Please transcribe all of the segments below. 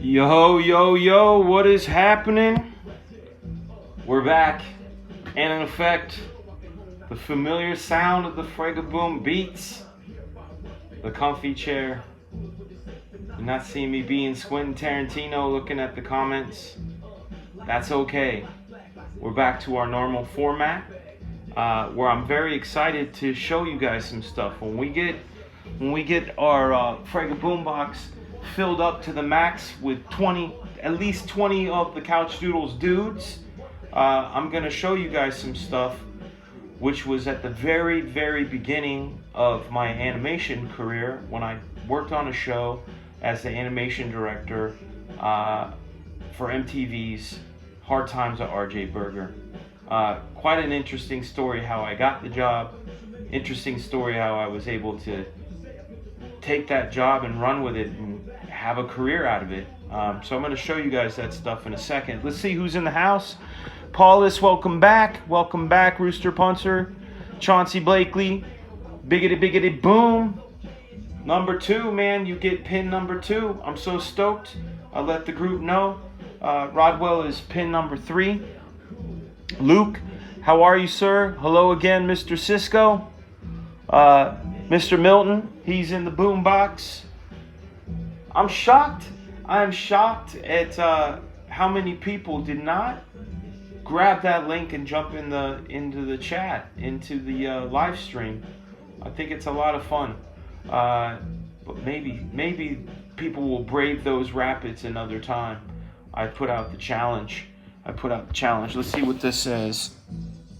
Yo, yo, yo, what is happening? We're back, and in effect, the familiar sound of the Fragaboom beats, the comfy chair. You're not seeing me being Quentin Tarantino looking at the comments. That's okay. We're back to our normal format, where I'm very excited to show you guys some stuff. When we get our Fragaboom box filled up to the max with at least 20 of the Couchdoodles dudes, I'm gonna show you guys some stuff which was at the very, very beginning of my animation career when I worked on a show as the animation director for MTV's Hard Times at RJ Berger. Quite an interesting story how I got the job. Interesting story how I was able to take that job and run with it and have a career out of it. So I'm going to show you guys that stuff in a second. Let's see who's in the house. Paulus, welcome back. Welcome back, Rooster Punter. Chauncey Blakely. Biggity, biggity, boom. Number 2, man, you get pin number 2. I'm so stoked. I'll let the group know. Rodwell is pin number 3. Luke, how are you, sir? Hello again, Mr. Cisco. Mr. Milton, he's in the boom box. I'm shocked. I'm shocked at how many people did not grab that link and jump into the chat, into the live stream. I think it's a lot of fun. But maybe people will brave those rapids another time. I put out the challenge. Let's see what this says.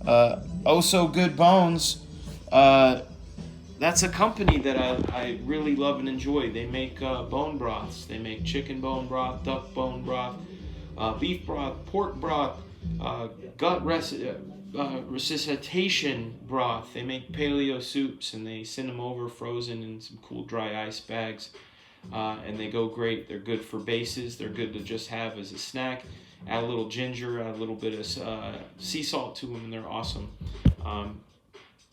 Oh So Good Bones. That's a company that I really love and enjoy. They make bone broths. They make chicken bone broth, duck bone broth, beef broth, pork broth, gut resuscitation broth. They make paleo soups, and they send them over frozen in some cool dry ice bags. And they go great. They're good for bases. They're good to just have as a snack. Add a little ginger, add a little bit of sea salt to them, and they're awesome.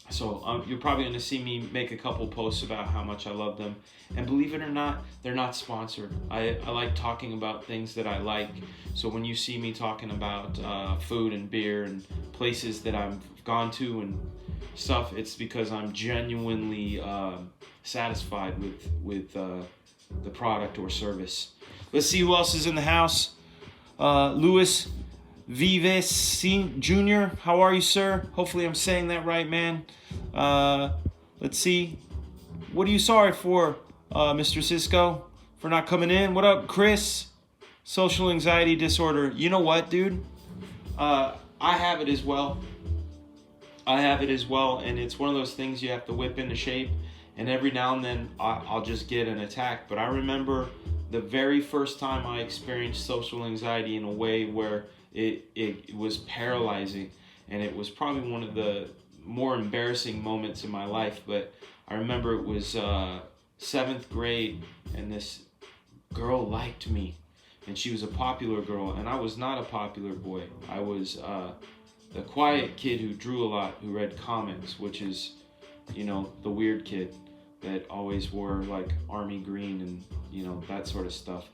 So you're probably going to see me make a couple posts about how much I love them. And believe it or not, they're not sponsored. I like talking about things that I like. So when you see me talking about food and beer and places that I've gone to and stuff, it's because I'm genuinely satisfied with the product or service. Let's see who else is in the house. Luis Vives Jr., how are you, sir? Hopefully I'm saying that right, man. Let's see. What are you sorry for, Mr. Cisco, for not coming in? What up, Chris? Social anxiety disorder. You know what, dude? I have it as well. And it's one of those things you have to whip into shape. And every now and then I'll just get an attack. But I remember the very first time I experienced social anxiety in a way where it was paralyzing, and it was probably one of the more embarrassing moments in my life. But I remember it was 7th grade, and this girl liked me, and she was a popular girl, and I was not a popular boy. I was the quiet kid who drew a lot, who read comics, which is, the weird kid that always wore like army green and that sort of stuff.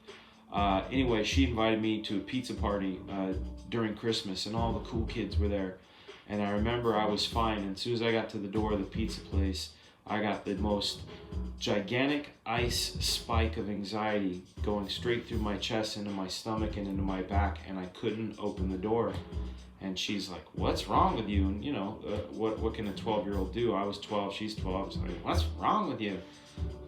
Anyway, she invited me to a pizza party during Christmas, and all the cool kids were there. And I remember I was fine, and as soon as I got to the door of the pizza place, I got the most gigantic ice spike of anxiety going straight through my chest, into my stomach, and into my back, and I couldn't open the door. And she's like, "What's wrong with you?" And what can a 12-year-old do? I was 12, she's 12. I was like, "What's wrong with you?"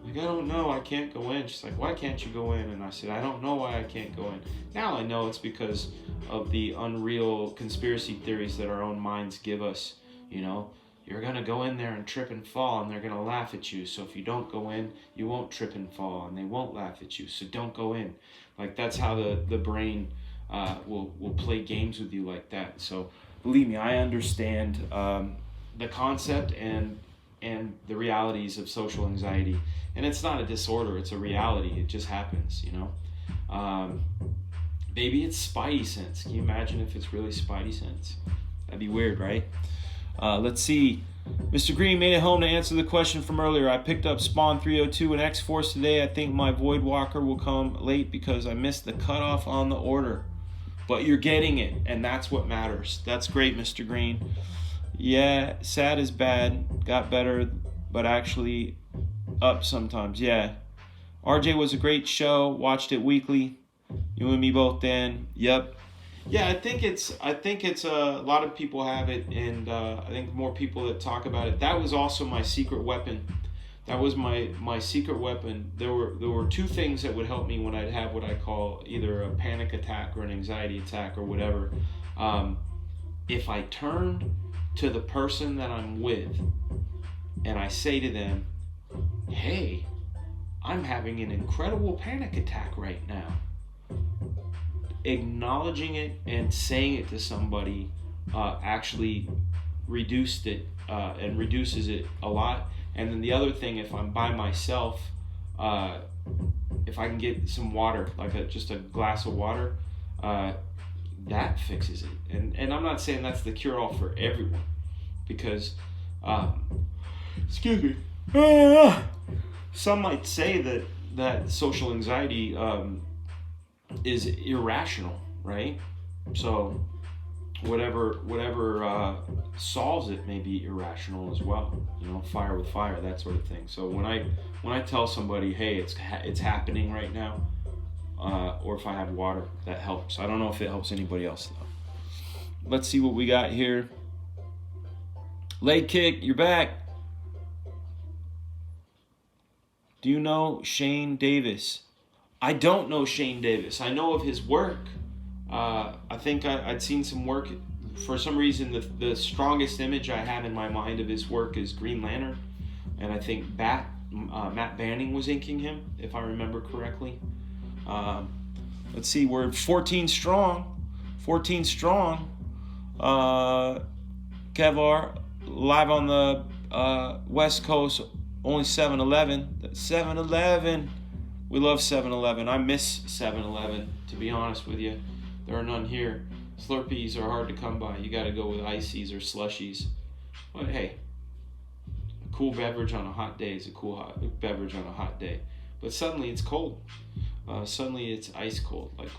Like, "I don't know, I can't go in." She's like, "Why can't you go in?" And I said, "I don't know why I can't go in." Now I know it's because of the unreal conspiracy theories that our own minds give us. You're gonna go in there and trip and fall, and they're gonna laugh at you. So if you don't go in, you won't trip and fall, and they won't laugh at you. So don't go in. Like, that's how the brain will play games with you like that. So believe me, I understand the concept and the realities of social anxiety. And it's not a disorder, it's a reality. It just happens, maybe it's spidey sense. Can you imagine if it's really spidey sense? That'd be weird, right? Let's see. Mr. Green made it home to answer the question from earlier. I picked up Spawn 302 and X-Force today. I think my Void Walker will come late because I missed the cutoff on the order. But you're getting it, and that's what matters. That's great, Mr. Green. Yeah, sad is bad. Got better, but actually up sometimes. Yeah. RJ was a great show. Watched it weekly. You and me both, Dan. Yep. Yeah, I think it's a lot of people have it, and I think more people that talk about it. That was also my secret weapon. That was my secret weapon. There were two things that would help me when I'd have what I call either a panic attack or an anxiety attack or whatever. If I turned to the person that I'm with and I say to them, "Hey, I'm having an incredible panic attack right now." Acknowledging it and saying it to somebody actually reduced it and reduces it a lot. And then the other thing, if I'm by myself, if I can get some water, like just a glass of water, that fixes it. And I'm not saying that's the cure-all for everyone, because excuse me, some might say that social anxiety is irrational, right? So whatever solves it may be irrational as well. You know, fire with fire, that sort of thing. So when I tell somebody, hey, it's happening right now, or if I have water, that helps. I don't know if it helps anybody else though. Let's see what we got here. Leg kick, you're back. Do you know Shane Davis? I don't know Shane Davis. I know of his work. I think I'd seen some work. For some reason, the strongest image I have in my mind of his work is Green Lantern. And I think Matt Banning was inking him, if I remember correctly. Let's see, we're 14 strong. 14 strong. Kevlar, live on the West Coast, only 7-Eleven. 7-Eleven. We love 7-Eleven. I miss 7-Eleven, to be honest with you. There are none here. Slurpees are hard to come by. You got to go with ices or slushies. But hey, a cool beverage on a hot day is a cool beverage on a hot day. But suddenly it's cold. Suddenly it's ice cold. Like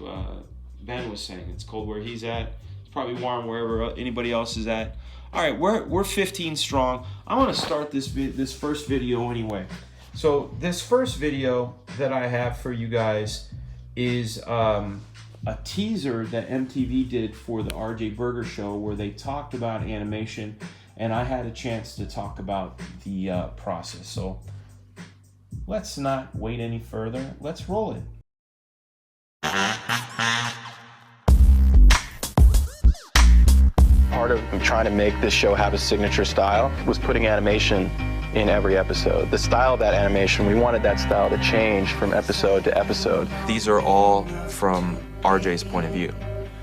Ben was saying, it's cold where he's at. It's probably warm wherever anybody else is at. All right, we're 15 strong. I want to start this first video anyway. So this first video that I have for you guys is a teaser that MTV did for the RJ Berger show, where they talked about animation, and I had a chance to talk about the process. So let's not wait any further. Let's roll it. Part of trying to make this show have a signature style was putting animation in every episode. The style of that animation, we wanted that style to change from episode to episode. These are all from RJ's point of view.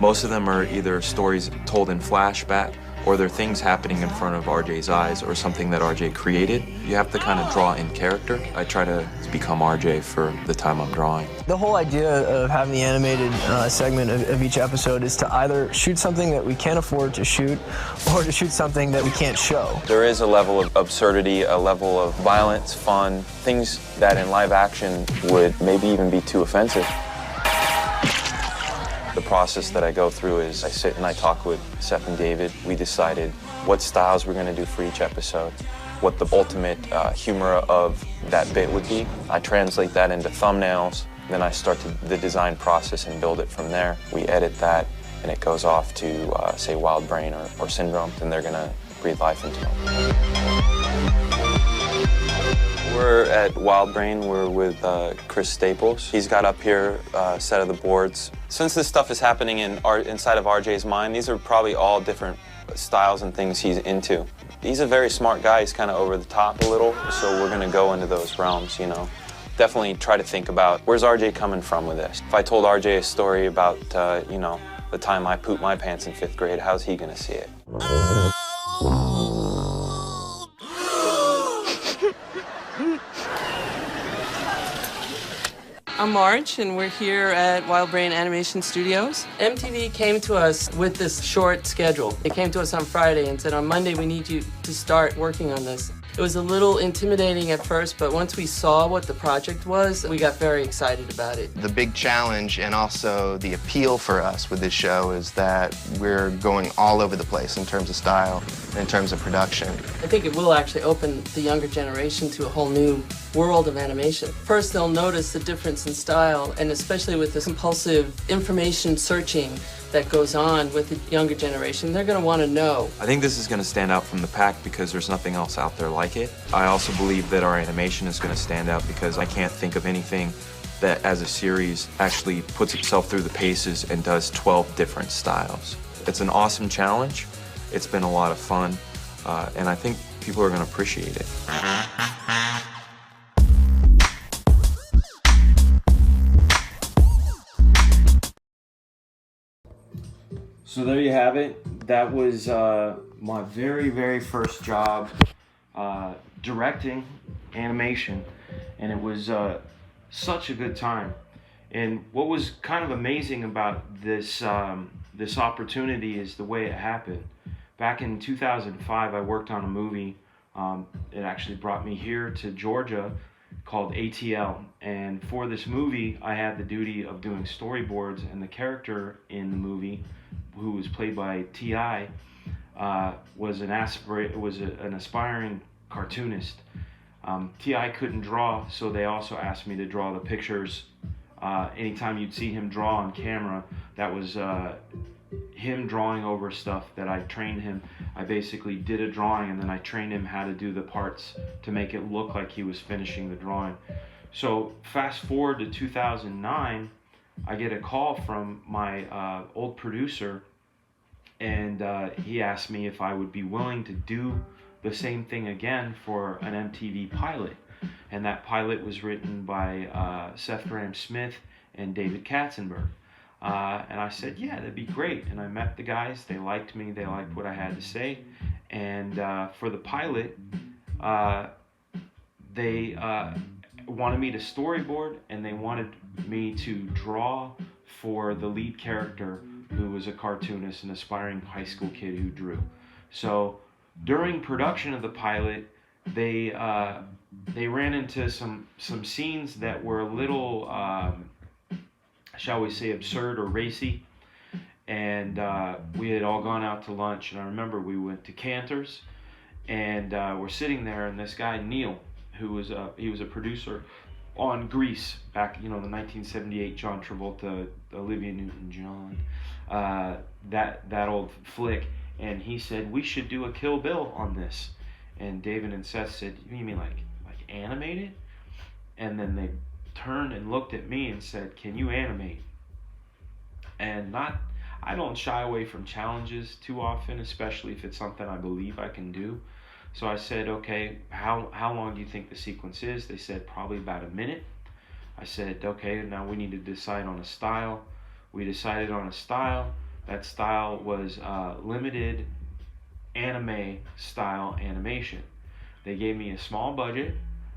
Most of them are either stories told in flashback, or they're things happening in front of RJ's eyes, or something that RJ created. You have to kind of draw in character. I try to become RJ for the time I'm drawing. The whole idea of having the animated segment of each episode is to either shoot something that we can't afford to shoot, or to shoot something that we can't show. There is a level of absurdity, a level of violence, fun, things that in live action would maybe even be too offensive. The process that I go through is I sit and I talk with Seth and David. We decided what styles we're going to do for each episode, what the ultimate humor of that bit would be. I translate that into thumbnails, then I start the design process and build it from there. We edit that, and it goes off to, say, Wild Brain or Syndrome, and they're going to breathe life into it. We're at Wild Brain. We're with Chris Staples. He's got up here a set of the boards. Since this stuff is happening inside of RJ's mind, these are probably all different styles and things he's into. He's a very smart guy. He's kind of over the top a little, so we're going to go into those realms, you know. Definitely try to think about, where's RJ coming from with this? If I told RJ a story about, you know, the time I pooped my pants in 5th grade, how's he going to see it? I'm Marge, and we're here at Wild Brain Animation Studios. MTV came to us with this short schedule. They came to us on Friday and said, on Monday, we need you to start working on this. It was a little intimidating at first, but once we saw what the project was, we got very excited about it. The big challenge and also the appeal for us with this show is that we're going all over the place in terms of style and in terms of production. I think it will actually open the younger generation to a whole new world of animation. First, they'll notice the difference in style, and especially with the compulsive information searching that goes on with the younger generation, they're going to want to know. I think this is going to stand out from the pack because there's nothing else out there like it. I also believe that our animation is going to stand out because I can't think of anything that as a series actually puts itself through the paces and does 12 different styles. It's an awesome challenge. It's been a lot of fun, and I think people are going to appreciate it. So there you have it. That was my very first job directing animation, and it was such a good time. And what was kind of amazing about this this opportunity is the way it happened. Back in 2005, I worked on a movie. It actually brought me here to Georgia, called ATL, and for this movie I had the duty of doing storyboards, and the character in the movie, who was played by T.I., was an aspiring cartoonist. T.I. couldn't draw, so they also asked me to draw the pictures. Anytime you'd see him draw on camera, that was him drawing over stuff that I trained him. I basically did a drawing and then I trained him how to do the parts to make it look like he was finishing the drawing. So fast forward to 2009, I get a call from my old producer, and he asked me if I would be willing to do the same thing again for an MTV pilot. And that pilot was written by Seth Grahame-Smith and David Katzenberg. And I said, yeah, that'd be great. And I met the guys. They liked me. They liked what I had to say. And for the pilot, they wanted me to storyboard, and they wanted me to draw for the lead character, who was a cartoonist, an aspiring high school kid who drew. So during production of the pilot, they ran into some scenes that were a little, shall we say, absurd or racy. And we had all gone out to lunch, and I remember we went to Cantor's, and we're sitting there, and this guy Neil, who was he was a producer on Grease back, the 1978 John Travolta, Olivia Newton-John, that old flick, and he said we should do a Kill Bill on this. And David and Seth said, you mean like animated? And then they turned and looked at me and said, can you animate? And I don't shy away from challenges too often, especially if it's something I believe I can do. So I said, okay, how long do you think the sequence is? They said probably about a minute. I said, okay, now we need to decide on a style. We decided on a style. That style was limited anime style animation. They gave me a small budget,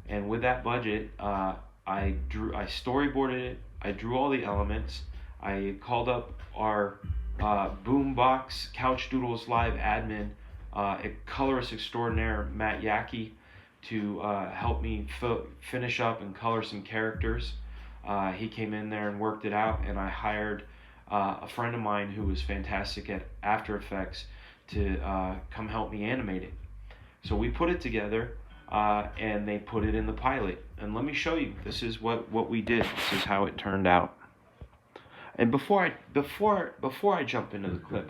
and with that budget, I storyboarded it. I drew all the elements. I called up our Boombox Couchdoodles live admin, a colorist extraordinaire, Matt Yackey, to help me finish up and color some characters. He came in there and worked it out, and I hired a friend of mine who was fantastic at After Effects to come help me animate it. So we put it together, and they put it in the pilot. And let me show you. This is what we did. This is how it turned out. And before I jump into the clip,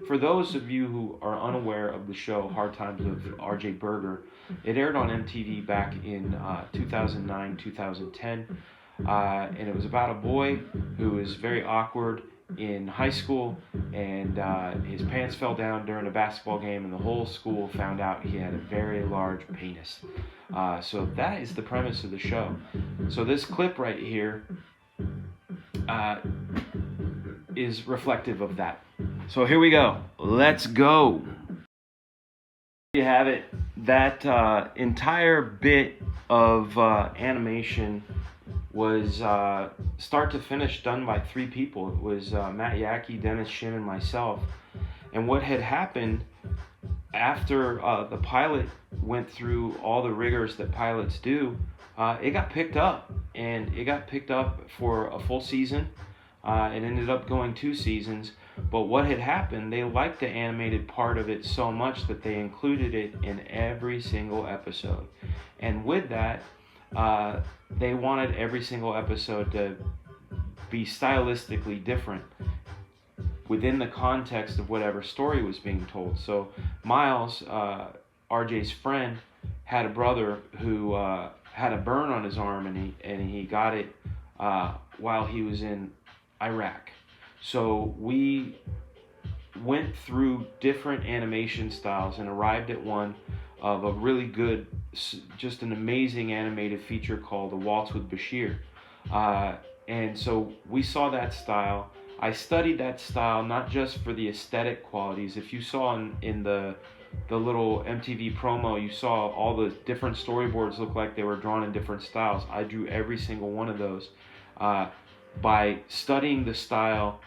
for those of you who are unaware of the show Hard Times of R.J. Berger, it aired on MTV back in 2009, 2010, and it was about a boy who was very awkward in high school, and his pants fell down during a basketball game, and the whole school found out he had a very large penis. So that is the premise of the show. So this clip right here is reflective of that. So here we go. Let's go. You have it. That entire bit of animation was start to finish done by 3 people. It was Matt Yackey, Dennis Shin, and myself. And what had happened after the pilot went through all the rigors that pilots do, it got picked up. And it got picked up for a full season. It ended up going 2 seasons. But what had happened, they liked the animated part of it so much that they included it in every single episode. And with that, they wanted every single episode to be stylistically different within the context of whatever story was being told. So Miles, RJ's friend, had a brother who had a burn on his arm, and he got it while he was in Iraq. So we went through different animation styles and arrived at one of a really good, just an amazing animated feature called The Waltz with Bashir. And so we saw that style. I studied that style not just for the aesthetic qualities. If you saw in the little MTV promo, you saw all the different storyboards look like they were drawn in different styles. I drew every single one of those by studying the style,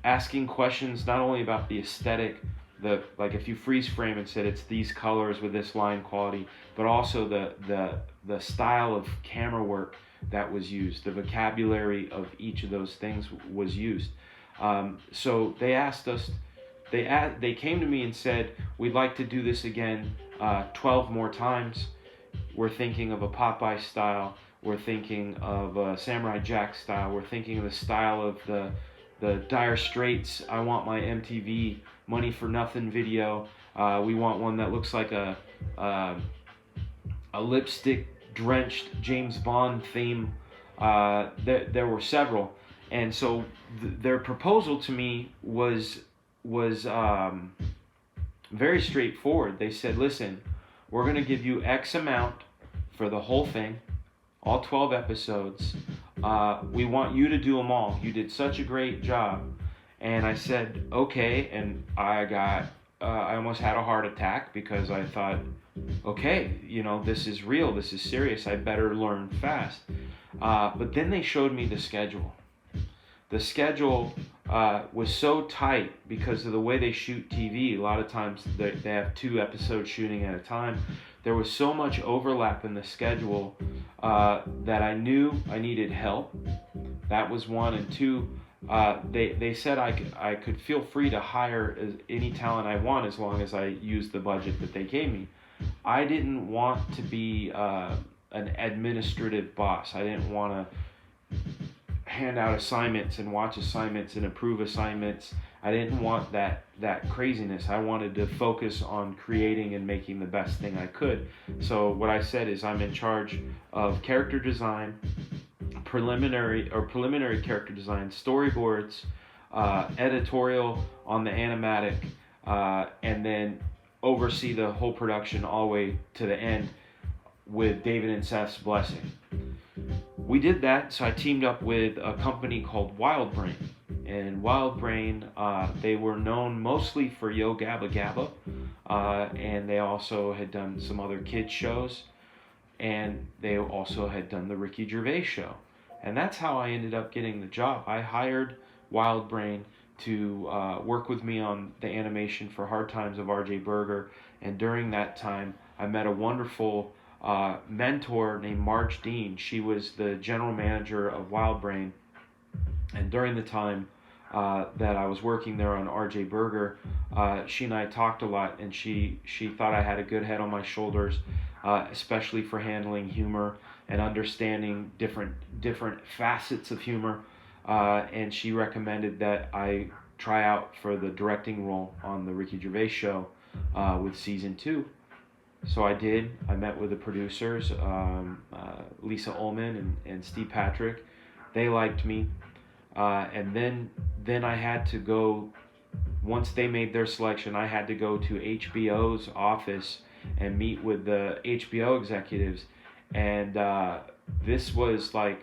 asking questions not only about the aesthetic, like if you freeze frame and said it's these colors with this line quality, but also the style of camera work that was used, the vocabulary of each of those things was used. So they asked us, they came to me and said, we'd like to do this again 12 more times. We're thinking of a Popeye style. We're thinking of a Samurai Jack style. We're thinking of the style of the Dire Straits. I want my MTV Money for Nothing video. We want one that looks like a lipstick drenched James Bond theme. There were several. And so their proposal to me was very straightforward. They said, listen, we're going to give you X amount for the whole thing, all 12 episodes. We want you to do them all. You did such a great job. And I said, okay. And I almost had a heart attack because I thought, okay, this is real. This is serious. I better learn fast. But then they showed me the schedule. The schedule was so tight because of the way they shoot TV. A lot of times they have 2 episodes shooting at a time. There was so much overlap in the schedule that I knew I needed help. That was 1. And 2, they said I could feel free to hire any talent I want as long as I used the budget that they gave me. I didn't want to be an administrative boss. I didn't want to hand out assignments and watch assignments and approve assignments. I didn't want that craziness. I wanted to focus on creating and making the best thing I could. So what I said is I'm in charge of character design, preliminary character design, storyboards, editorial on the animatic, and then oversee the whole production all the way to the end with David and Seth's blessing. We did that, so I teamed up with a company called Wild Brain. And Wild Brain, they were known mostly for Yo Gabba Gabba, and they also had done some other kids shows, and they also had done the Ricky Gervais show. And that's how I ended up getting the job. I hired Wild Brain to work with me on the animation for Hard Times of R.J. Berger, and during that time, I met a wonderful mentor named Marge Dean. She was the general manager of Wild Brain, and during the time that I was working there on R.J. Berger, she and I talked a lot, and she thought I had a good head on my shoulders, especially for handling humor and understanding different facets of humor, and she recommended that I try out for the directing role on the Ricky Gervais show with season 2. So I did. I met with the producers, Lisa Ullman and Steve Patrick. They liked me. And then I had to go, once they made their selection, I had to go to HBO's office and meet with the HBO executives. And this was like,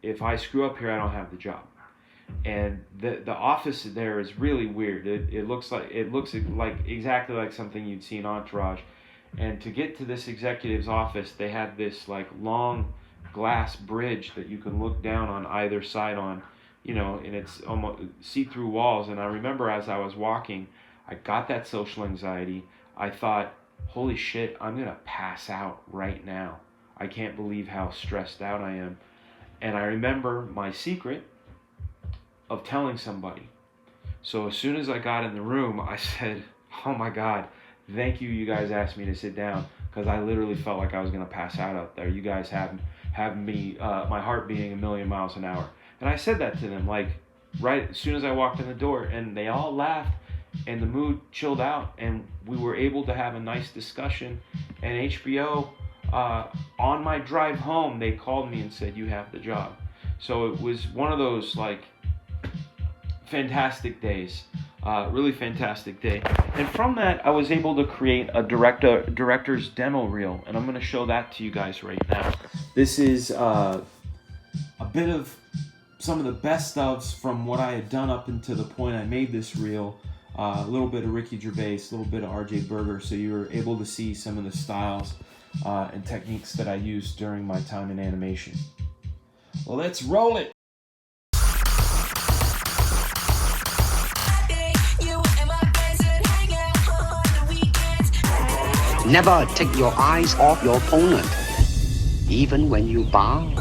if I screw up here, I don't have the job. And the office there is really weird. It looks like exactly like something you'd see in Entourage. And to get to this executive's office, they had this like long glass bridge that you can look down on either side on, you know, and it's almost see-through walls. And I remember as I was walking, I got that social anxiety. I thought, holy shit, I'm going to pass out right now. I can't believe how stressed out I am. And I remember my secret of telling somebody. So as soon as I got in the room, I said, oh my God, thank you guys asked me to sit down, because I literally felt like I was going to pass out there. You guys have me, my heart beating 1,000,000 miles an hour. And I said that to them, like, right as soon as I walked in the door, and they all laughed, and the mood chilled out, and we were able to have a nice discussion. And HBO, on my drive home, they called me and said, you have the job. So it was one of those, like, fantastic days, really fantastic day. And from that, I was able to create a director's demo reel, and I'm going to show that to you guys right now. This is a bit of some of the best ofs from what I had done up until the point I made this reel. A little bit of Ricky Gervais, a little bit of RJ Berger, so you were able to see some of the styles and techniques that I used during my time in animation. Well, let's roll it! Never take your eyes off your opponent, even when you bow.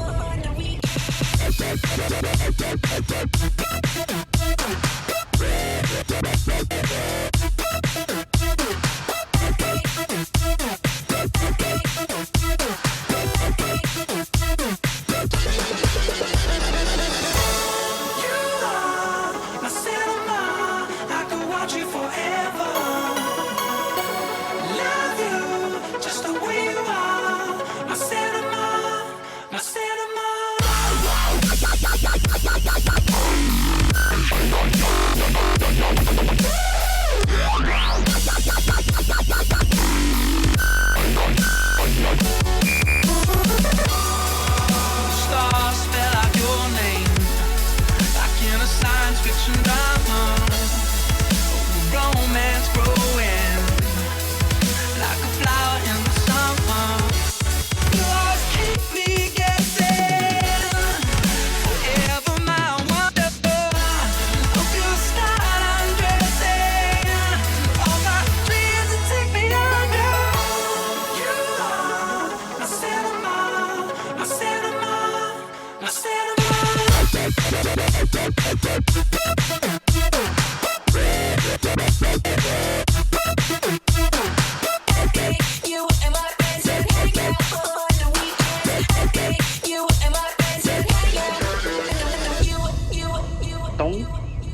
Don't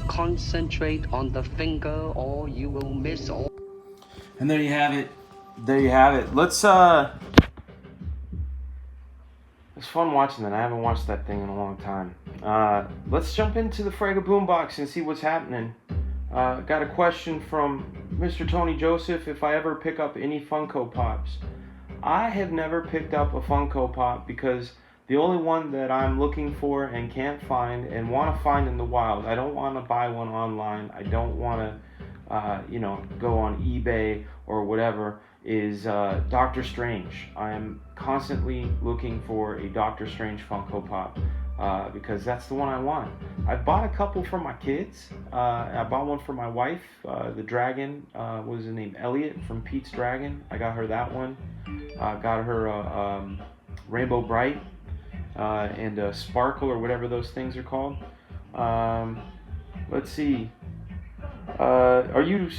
concentrate on the finger or you will miss all. And there you have it. There you have it. It's fun watching that. I haven't watched that thing in a long time. Let's jump into the Fragaboom box and see what's happening. Got a question from Mr. Tony Joseph, if I ever pick up any Funko Pops. I have never picked up a Funko Pop because the only one that I'm looking for and can't find and want to find in the wild, I don't want to buy one online. I don't want to, go on eBay or whatever, is Doctor Strange. I am constantly looking for a Doctor Strange Funko Pop because that's the one I want. I've bought a couple for my kids. I bought one for my wife. The dragon, what was his name? Elliot from Pete's Dragon. I got her that one. Got her Rainbow Bright and Sparkle or whatever those things are called. Let's see. Are you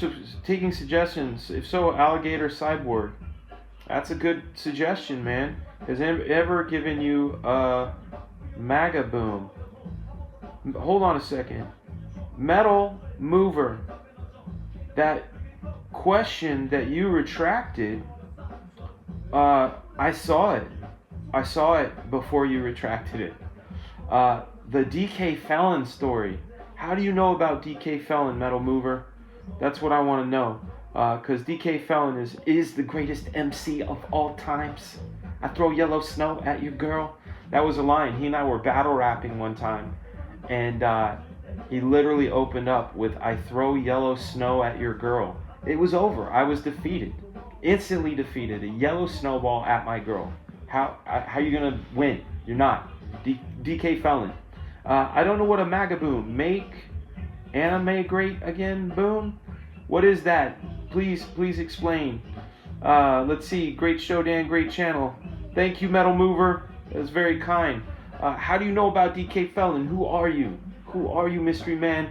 taking suggestions? If so, Alligator Cyborg. That's a good suggestion, man. Has ever given you Fragaboom? Hold on a second. Metal Mover. That question that you retracted, I saw it. I saw it before you retracted it. The DK Felon story. How do you know about DK Felon, Metal Mover? That's what I want to know. Because DK Felon is the greatest MC of all times. I throw yellow snow at your girl. That was a line. He and I were battle rapping one time. And he literally opened up with, I throw yellow snow at your girl. It was over. I was defeated. Instantly defeated. A yellow snowball at my girl. How are you going to win? You're not. DK Felon. I don't know what a Magaboom. Make anime great again, boom? What is that? Please explain. Let's see. Great show, Dan. Great channel. Thank you, Metal Mover. That's very kind. How do you know about DK Felon? Who are you? Who are you, mystery man?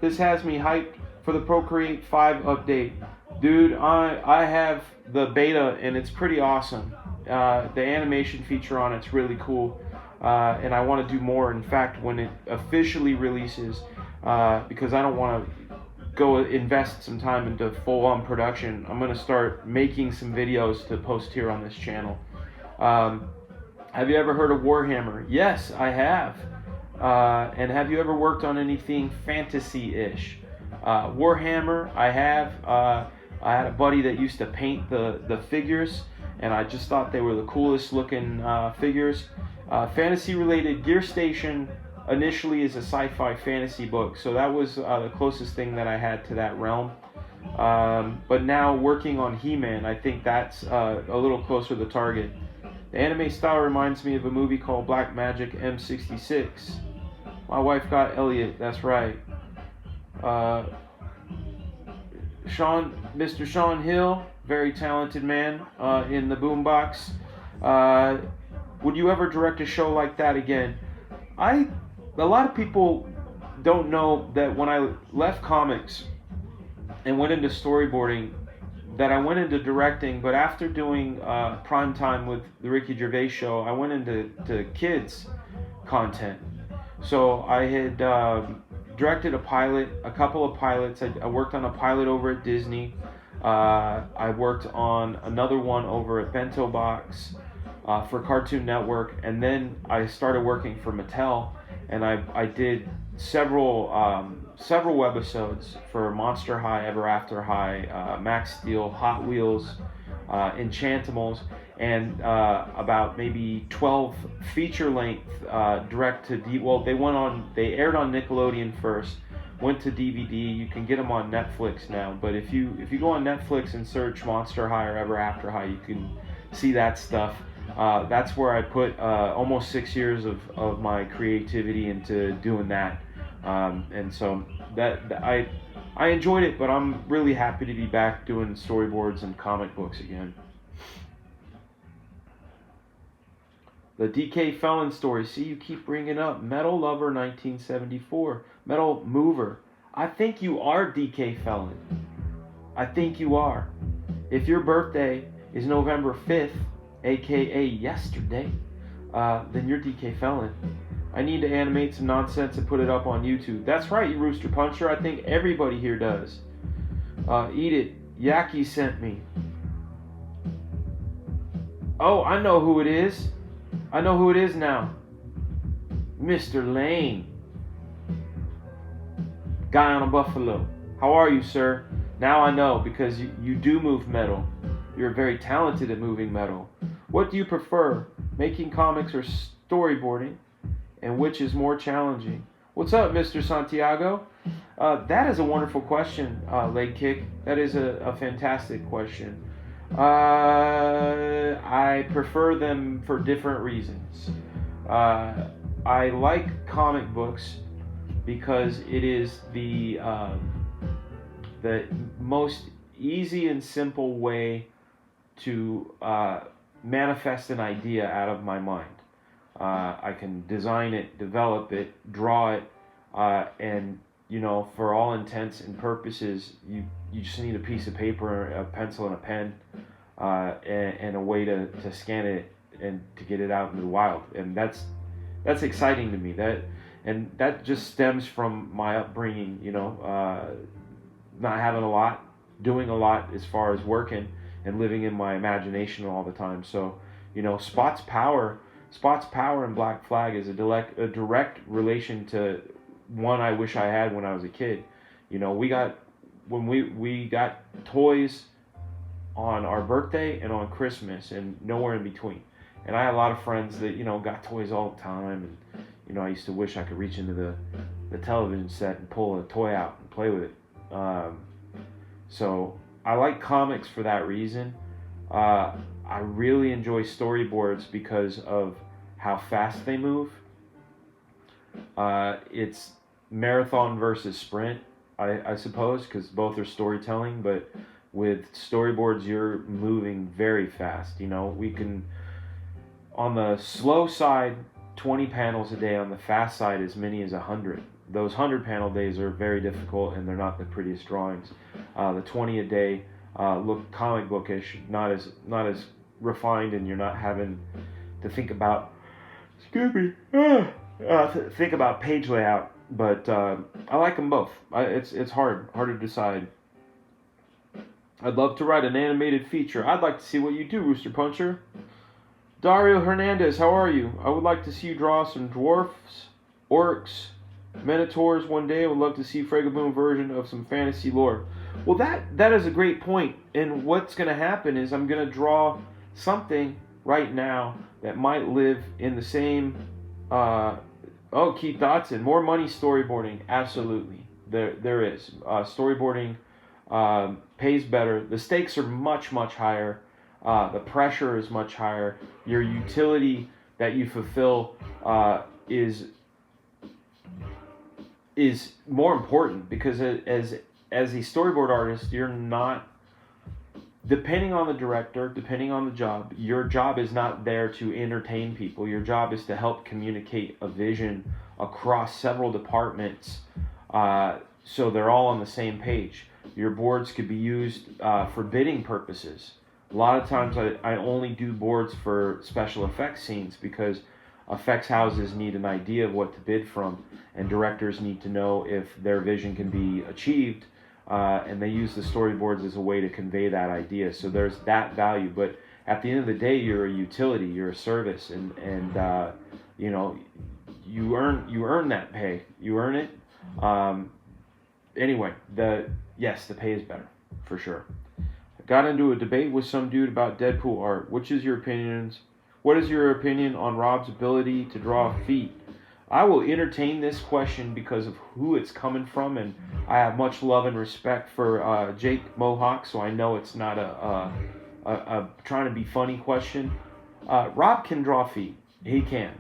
This has me hyped for the Procreate 5 update. Dude, I have the beta and it's pretty awesome. The animation feature on it's really cool. And I want to do more. In fact, when it officially releases, because I don't want to go invest some time into full-on production, I'm going to start making some videos to post here on this channel. Have you ever heard of Warhammer? Yes, I have. And have you ever worked on anything fantasy-ish? Warhammer, I have. I had a buddy that used to paint the figures, and I just thought they were the coolest looking figures. Fantasy-related, Gear Station initially is a sci-fi fantasy book, so that was the closest thing that I had to that realm. But now working on He-Man, I think that's a little closer to the target. The anime style reminds me of a movie called Black Magic M66. My wife got Elliot, that's right. Mr. Sean Hill, very talented man in the boombox. Would you ever direct a show like that again? A lot of people don't know that when I left comics and went into storyboarding, that I went into directing, but after doing Prime Time with the Ricky Gervais show, I went into kids content. So I had directed a couple of pilots. I worked on a pilot over at Disney. I worked on another one over at Bento Box for Cartoon Network, and then I started working for Mattel, and I did several webisodes for Monster High, Ever After High, Max Steel, Hot Wheels, Enchantimals, and about maybe 12 feature-length direct to DVD. Well, they aired on Nickelodeon first, went to DVD. You can get them on Netflix now, but if you go on Netflix and search Monster High or Ever After High, you can see that stuff. That's where I put almost 6 years of my creativity into doing that, and so that I enjoyed it, but I'm really happy to be back doing storyboards and comic books again. The DK Felon story. See, you keep bringing up Metal Lover 1974, Metal Mover. I think you are DK Felon. I think you are. If your birthday is November 5th, aka yesterday, then you're DK Felon. I need to animate some nonsense and put it up on YouTube. That's right, you Rooster Puncher. I think everybody here does. Eat it. Yaki sent me. Oh, I know who it is. I know who it is now. Mr. Lane. Guy on a buffalo. How are you, sir? Now I know, because you do move metal. You're very talented at moving metal. What do you prefer, making comics or storyboarding? And which is more challenging? What's up, Mr. Santiago? That is a wonderful question, Leg Kick. That is a fantastic question. I prefer them for different reasons. I like comic books because it is the most easy and simple way to manifest an idea out of my mind. I can design it, develop it, draw it, and for all intents and purposes, you just need a piece of paper, a pencil, and a pen, and a way to scan it and to get it out into the wild. And that's exciting to me. That just stems from my upbringing. Not having a lot, doing a lot as far as working and living in my imagination all the time. So, Spot's power in Black Flag is a direct relation to one I wish I had when I was a kid. We got toys on our birthday and on Christmas, and nowhere in between. And I had a lot of friends that got toys all the time, and I used to wish I could reach into the television set and pull a toy out and play with it. So I like comics for that reason. I really enjoy storyboards because of how fast they move. It's marathon versus sprint, I suppose, because both are storytelling, but with storyboards, you're moving very fast. You know, we can, on the slow side, 20 panels a day. On the fast side, as many as 100. Those 100 panel days are very difficult, and they're not the prettiest drawings. The 20 a day look comic bookish, not as refined, and you're not having to think about, think about page layout. But I like them both. It's hard to decide. I'd love to write an animated feature. I'd like to see what you do, Rooster Puncher. Dario Hernandez, how are you? I would like to see you draw some dwarfs, orcs, minotaurs one day. I would love to see Fragaboom version of some fantasy lore. Well, that is a great point. And what's going to happen is I'm going to draw something right now that might live in the same... Keith Dotson, more money storyboarding. Absolutely. There is. Storyboarding pays better. The stakes are much, much higher. The pressure is much higher. Your utility that you fulfill is more important, because as a storyboard artist, you're not, depending on the director, depending on the job, your job is not there to entertain people. Your job is to help communicate a vision across several departments, so they're all on the same page. Your boards could be used for bidding purposes. A lot of times I only do boards for special effects scenes, because effects houses need an idea of what to bid from, and directors need to know if their vision can be achieved, and they use the storyboards as a way to convey that idea. So there's that value. But at the end of the day, you're a utility, you're a service, and you know, you earn that pay. You earn it. Anyway, the pay is better for sure. Got into a debate with some dude about Deadpool art. What is your opinion on Rob's ability to draw feet? I will entertain this question because of who it's coming from, and I have much love and respect for Jake Mohawk, so I know it's not a trying to be funny question. Rob can draw feet. He can.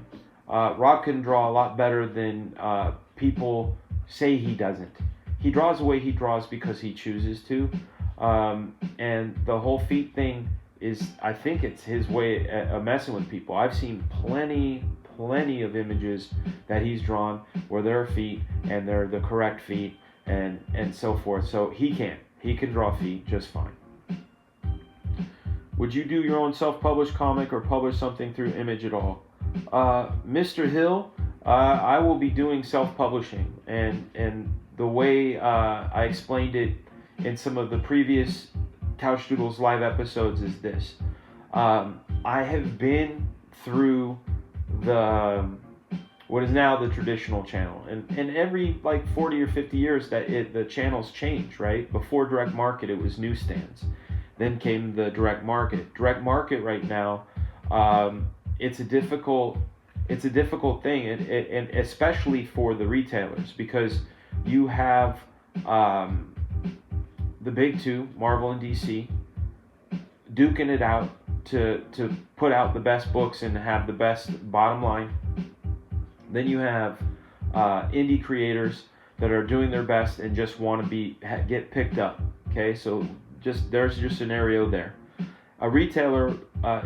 Rob can draw a lot better than people say he doesn't. He draws the way he draws because he chooses to. And the whole feet thing is, I think it's his way of messing with people. I've seen plenty of images that he's drawn where there are feet and they're the correct feet and so forth. So he can draw feet just fine. Would you do your own self-published comic or publish something through Image at all? Mr. Hill, I will be doing self-publishing, and the way I explained it in some of the previous Couchdoodles live episodes is this. I have been through what is now the traditional channel, and every like 40 or 50 years the channels change, right? Before direct market, it was newsstands. Then came the direct market. Direct market right now, it's a difficult thing, and especially for the retailers, because you have the big two, Marvel and DC, duking it out to put out the best books and have the best bottom line. Then you have indie creators that are doing their best and just want to get picked up. Okay, so there's your scenario there. A retailer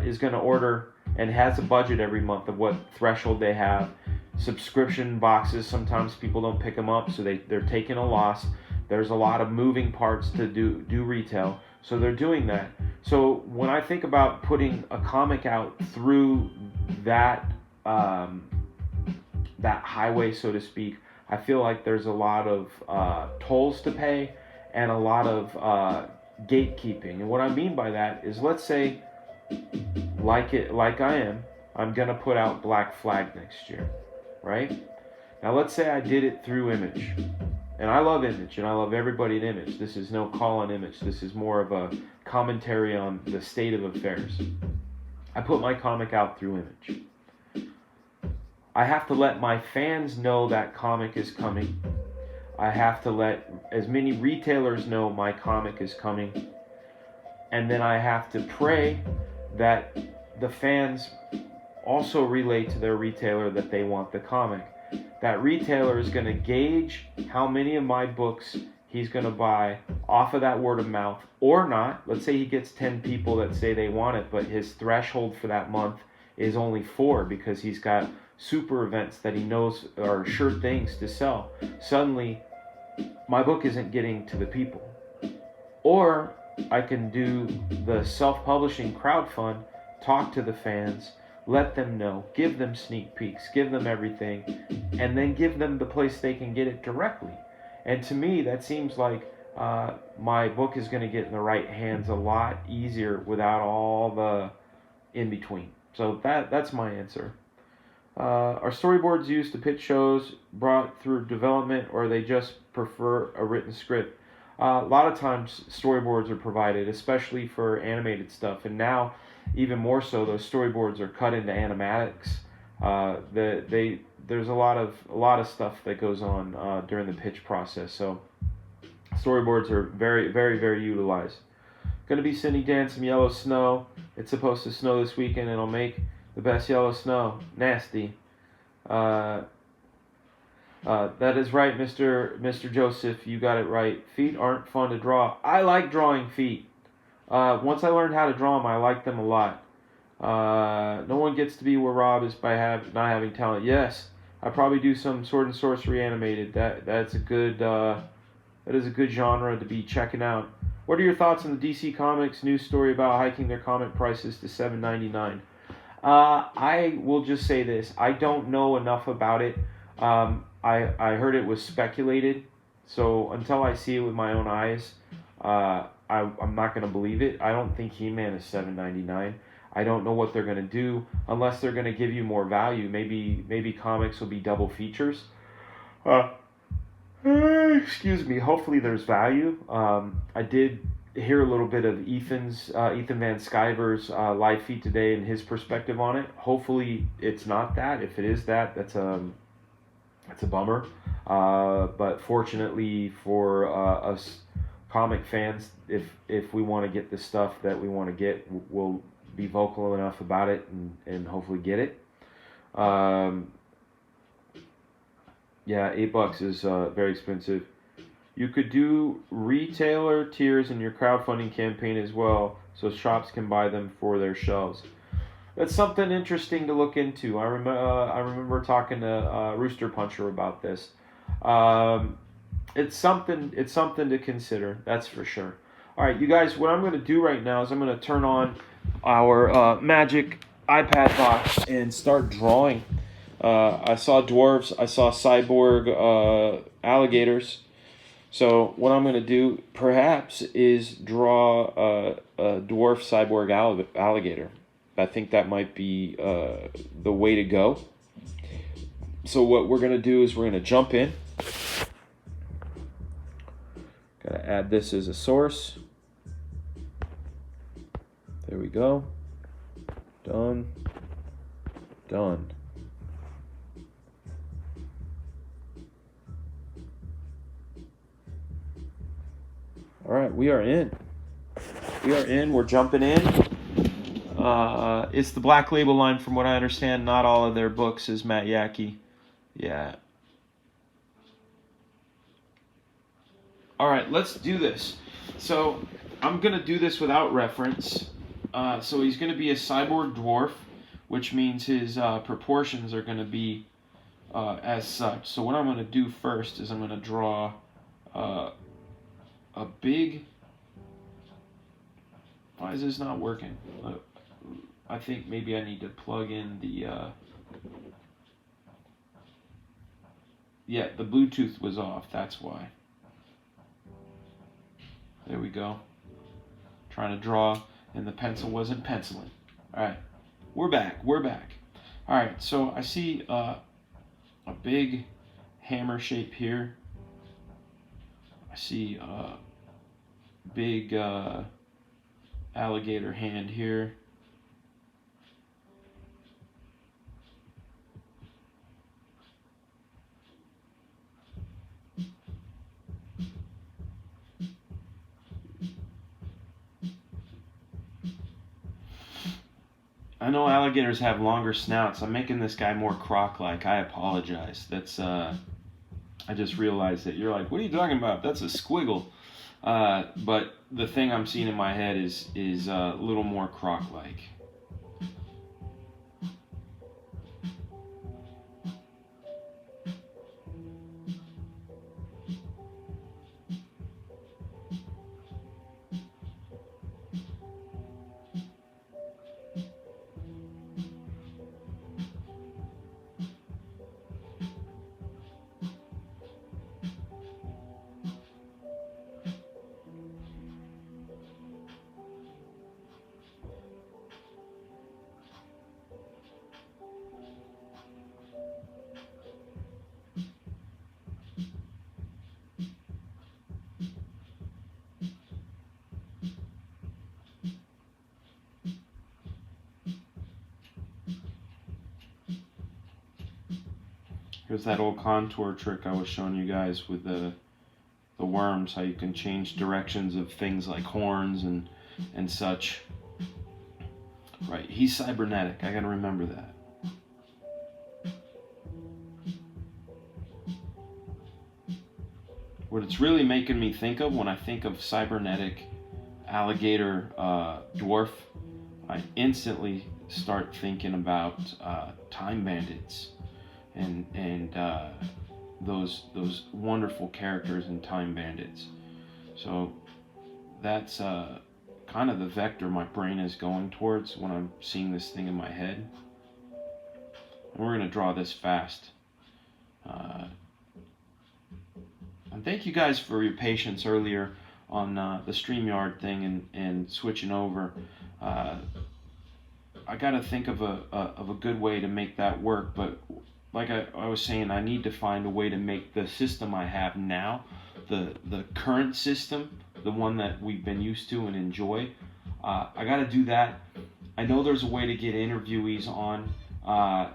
is going to order and has a budget every month of what threshold they have. Subscription boxes, sometimes people don't pick them up, so they're taking a loss. There's a lot of moving parts to do retail, so they're doing that. So when I think about putting a comic out through that highway, so to speak, I feel like there's a lot of tolls to pay and a lot of gatekeeping. And what I mean by that is, let's say, I'm gonna put out Black Flag next year, right? Now let's say I did it through Image. And I love Image, and I love everybody at Image. This is no call on Image. This is more of a commentary on the state of affairs. I put my comic out through Image. I have to let my fans know that comic is coming. I have to let as many retailers know my comic is coming. And then I have to pray that the fans also relay to their retailer that they want the comic. That retailer is going to gauge how many of my books he's going to buy off of that word of mouth or not. Let's say he gets 10 people that say they want it, but his threshold for that month is only 4 because he's got super events that he knows are sure things to sell. Suddenly, my book isn't getting to the people. Or I can do the self-publishing crowdfund, talk to the fans, let them know, give them sneak peeks, give them everything, and then give them the place they can get it directly. And to me, that seems like my book is going to get in the right hands a lot easier without all the in-between. So that's my answer. Are storyboards used to pitch shows brought through development, or they just prefer a written script? A lot of times storyboards are provided, especially for animated stuff, and now even more so, those storyboards are cut into animatics. There's a lot of stuff that goes on during the pitch process, so storyboards are very, very, very utilized. Going to be sending Dan some yellow snow. It's supposed to snow this weekend, and I'll make the best yellow snow. Nasty. That is right, Mr. Joseph. You got it right. Feet aren't fun to draw. I like drawing feet. Once I learned how to draw them, I like them a lot. No one gets to be where Rob is by not having talent. Yes, I probably do some Sword and Sorcery animated. That is a good genre to be checking out. What are your thoughts on the DC Comics news story about hiking their comic prices to $7.99? I will just say this. I don't know enough about it. I heard it was speculated, so until I see it with my own eyes, I'm not going to believe it. I don't think He-Man is $7.99. I don't know what they're going to do unless they're going to give you more value. Maybe comics will be double features. Excuse me. Hopefully there's value. I did hear a little bit of Ethan Van Sciver's live feed today and his perspective on it. Hopefully it's not that. If it is that, that's a bummer. But fortunately for us comic fans, if we want to get the stuff that we want to get, we'll be vocal enough about it and hopefully get it. Yeah, $8 is very expensive. You could do retailer tiers in your crowdfunding campaign as well, so shops can buy them for their shelves. That's something interesting to look into. I remember talking to Rooster Puncher about this. It's something to consider. That's for sure. All right, you guys. What I'm going to do right now is I'm going to turn on our magic iPad box and start drawing. I saw dwarves. I saw cyborg alligators. So what I'm going to do, perhaps, is draw a dwarf cyborg alligator. I think that might be the way to go. So what we're going to do is we're going to jump in. Got to add this as a source. There we go. Done. Done. All right, we are in. We're jumping in. It's the Black Label line, from what I understand. Not all of their books is Matt Yackey. Yeah. All right, let's do this. So I'm going to do this without reference. So he's going to be a cyborg dwarf, which means his proportions are going to be as such. So what I'm going to do first is I'm going to draw a big... Why is this not working? I think maybe I need to plug in the... Yeah, the Bluetooth was off, that's why. There we go. Trying to draw, and the pencil wasn't penciling. Alright, we're back. Alright, so I see a big hammer shape here. I see a big alligator hand here. I know alligators have longer snouts. I'm making this guy more croc-like. I apologize. That's I just realized that you're like, what are you talking about? That's a squiggle. But the thing I'm seeing in my head is a little more croc-like. Here's that old contour trick I was showing you guys with the worms, how you can change directions of things like horns and such. Right, he's cybernetic. I gotta remember that. What it's really making me think of when I think of cybernetic alligator dwarf, I instantly start thinking about Time Bandits and those wonderful characters in Time Bandits. So that's kind of the vector my brain is going towards when I'm seeing this thing in my head. And we're going to draw this fast. And thank you guys for your patience earlier on the StreamYard thing and switching over. I got to think of a good way to make that work, but like I was saying, I need to find a way to make the system I have now, the current system, the one that we've been used to and enjoy. I got to do that. I know there's a way to get interviewees on. I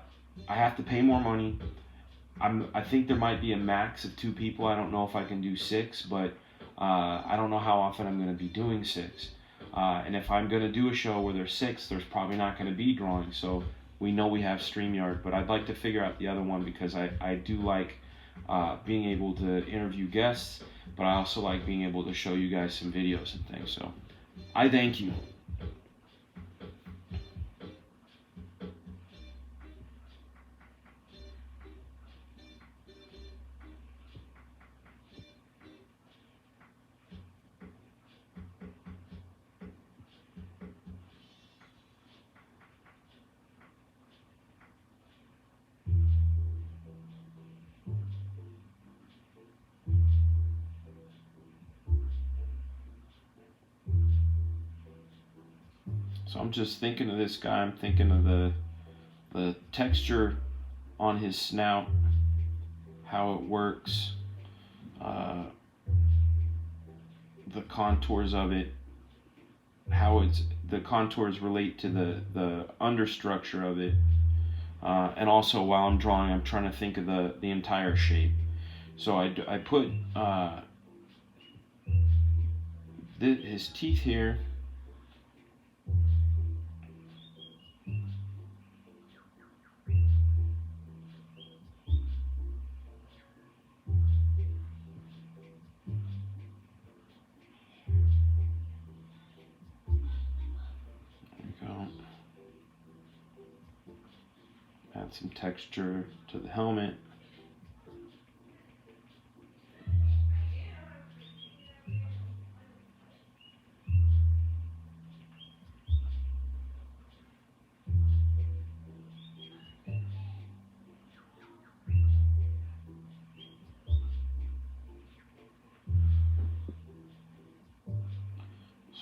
have to pay more money. I think there might be a max of 2 people. I don't know if I can do 6, but I don't know how often I'm going to be doing 6. And if I'm going to do a show where there's 6, there's probably not going to be drawing. So we know we have StreamYard, but I'd like to figure out the other one because I do like being able to interview guests, but I also like being able to show you guys some videos and things. So I thank you. So I'm just thinking of this guy. I'm thinking of the texture on his snout, how it works, the contours of it, how the contours relate to the understructure of it, and also while I'm drawing, I'm trying to think of the entire shape. So I put his teeth here. Add some texture to the helmet.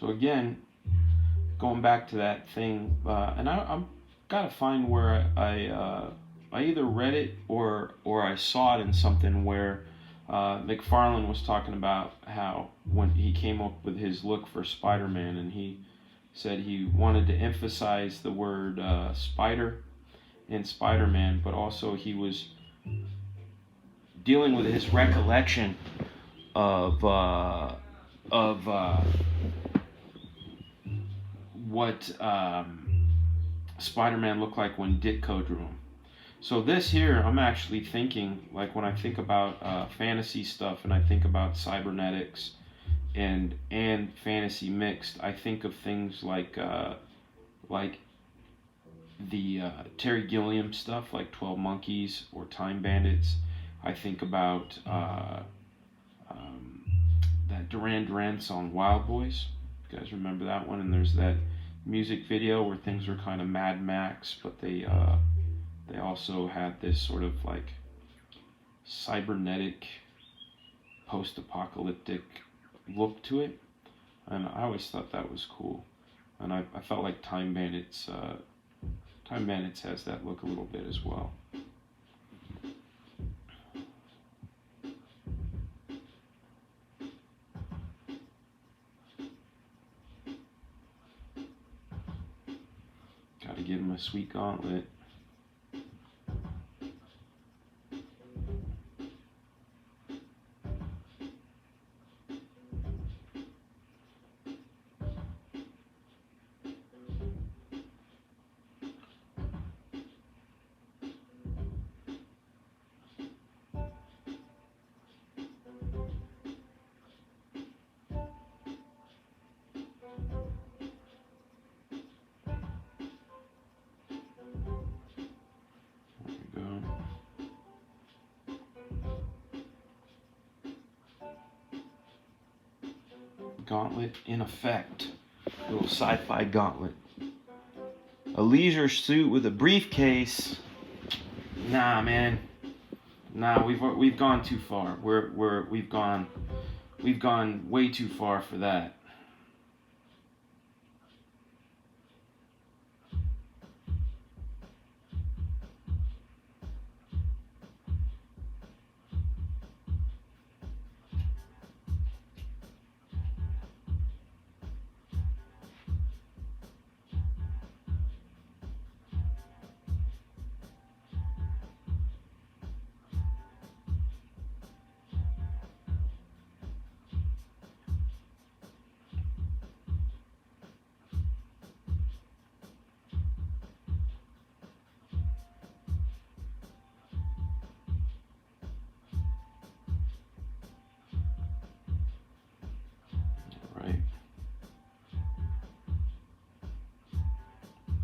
So again, going back to that thing, and I'm gotta find where I either read it or I saw it in something where McFarlane was talking about how when he came up with his look for Spider-Man, and he said he wanted to emphasize the word spider in Spider-Man, but also he was dealing with his recollection of what Spider-Man looked like when Ditko drew him. So this here, I'm actually thinking, like when I think about fantasy stuff and I think about cybernetics and fantasy mixed, I think of things like the Terry Gilliam stuff, like 12 Monkeys or Time Bandits. I think about that Duran Duran song, Wild Boys. You guys remember that one? And there's that music video where things were kind of Mad Max, but they also had this sort of like cybernetic, post-apocalyptic look to it, and I always thought that was cool. And I felt like Time Bandits has that look a little bit as well. Gotta give him a sweet gauntlet. Gauntlet in effect. Little sci-fi gauntlet. A leisure suit with a briefcase. Nah, man. Nah, we've gone too far. We've gone way too far for that.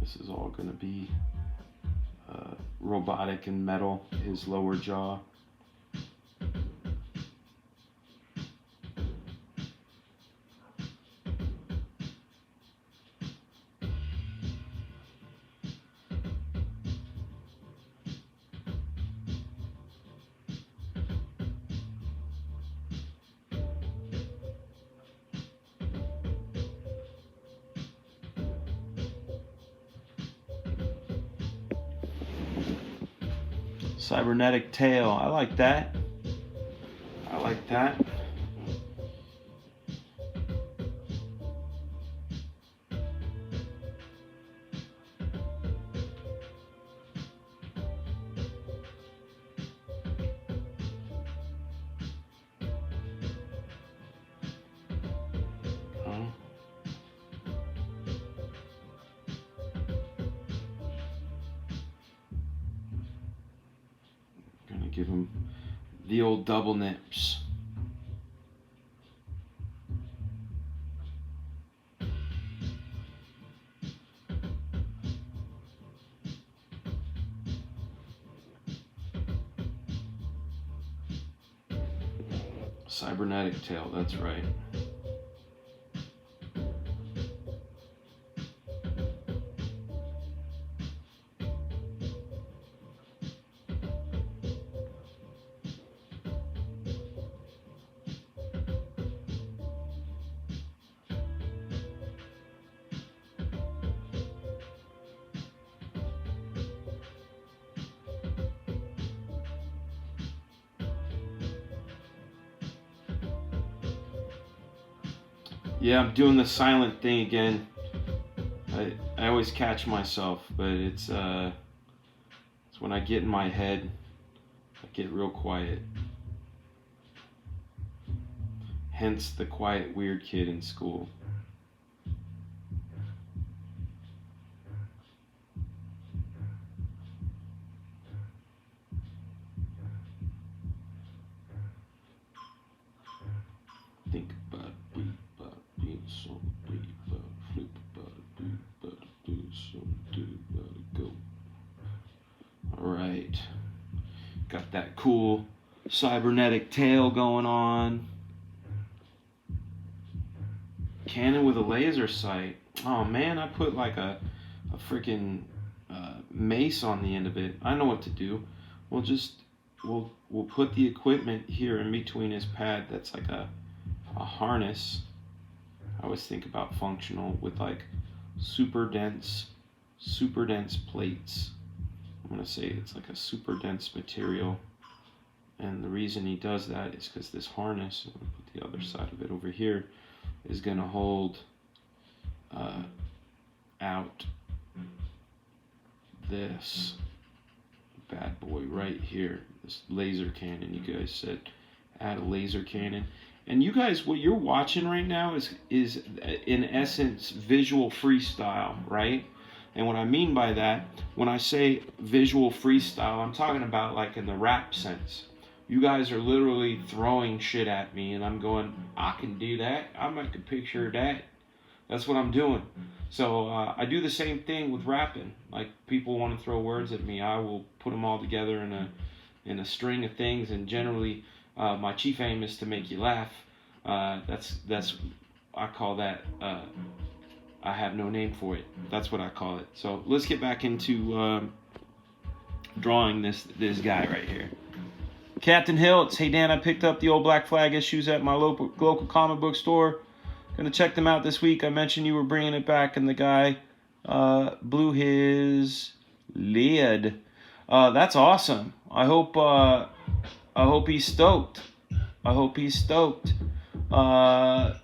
This is all going to be robotic and metal, his lower jaw. Cybernetic tail. I like that. I like that. Give him the old double nips. Cybernetic tail, that's right. Yeah, I'm doing the silent thing again. I always catch myself, but it's when I get in my head, I get real quiet. Hence the quiet weird kid in school. Got that cool cybernetic tail going on. Cannon with a laser sight. Oh man, I put like a freaking mace on the end of it. I know what to do. We'll put the equipment here in between his pad. That's like a harness. I always think about functional with like super dense plates. I'm gonna say it's like a super dense material, and the reason he does that is because this harness, I'm gonna put the other side of it over here, is gonna hold out this bad boy right here, this laser cannon. You guys said add a laser cannon, and you guys, what you're watching right now is in essence visual freestyle, right? And what I mean by that, when I say visual freestyle, I'm talking about like in the rap sense. You guys are literally throwing shit at me, and I'm going, I can do that. I make a picture of that. That's what I'm doing. So I do the same thing with rapping. Like people want to throw words at me, I will put them all together in a string of things. And generally, my chief aim is to make you laugh. That's I call that. I have no name for it. That's what I call it. So let's get back into drawing this guy right here. Captain Hiltz. Hey Dan, I picked up the old Black Flag issues at my local comic book store. Gonna check them out this week. I mentioned you were bringing it back, and the guy blew his lid. That's awesome. I hope he's stoked.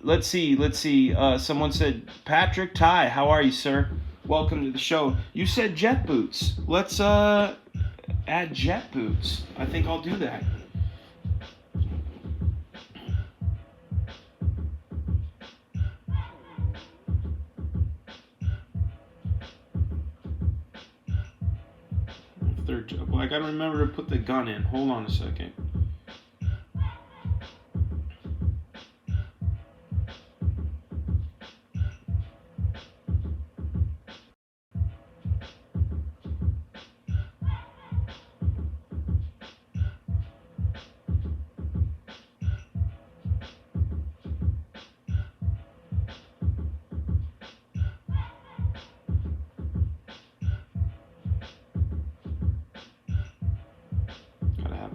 Let's see. Someone said, Patrick Ty, how are you, sir? Welcome to the show. You said jet boots. Let's add jet boots. I think I'll do that. Well, I gotta remember to put the gun in. Hold on a second.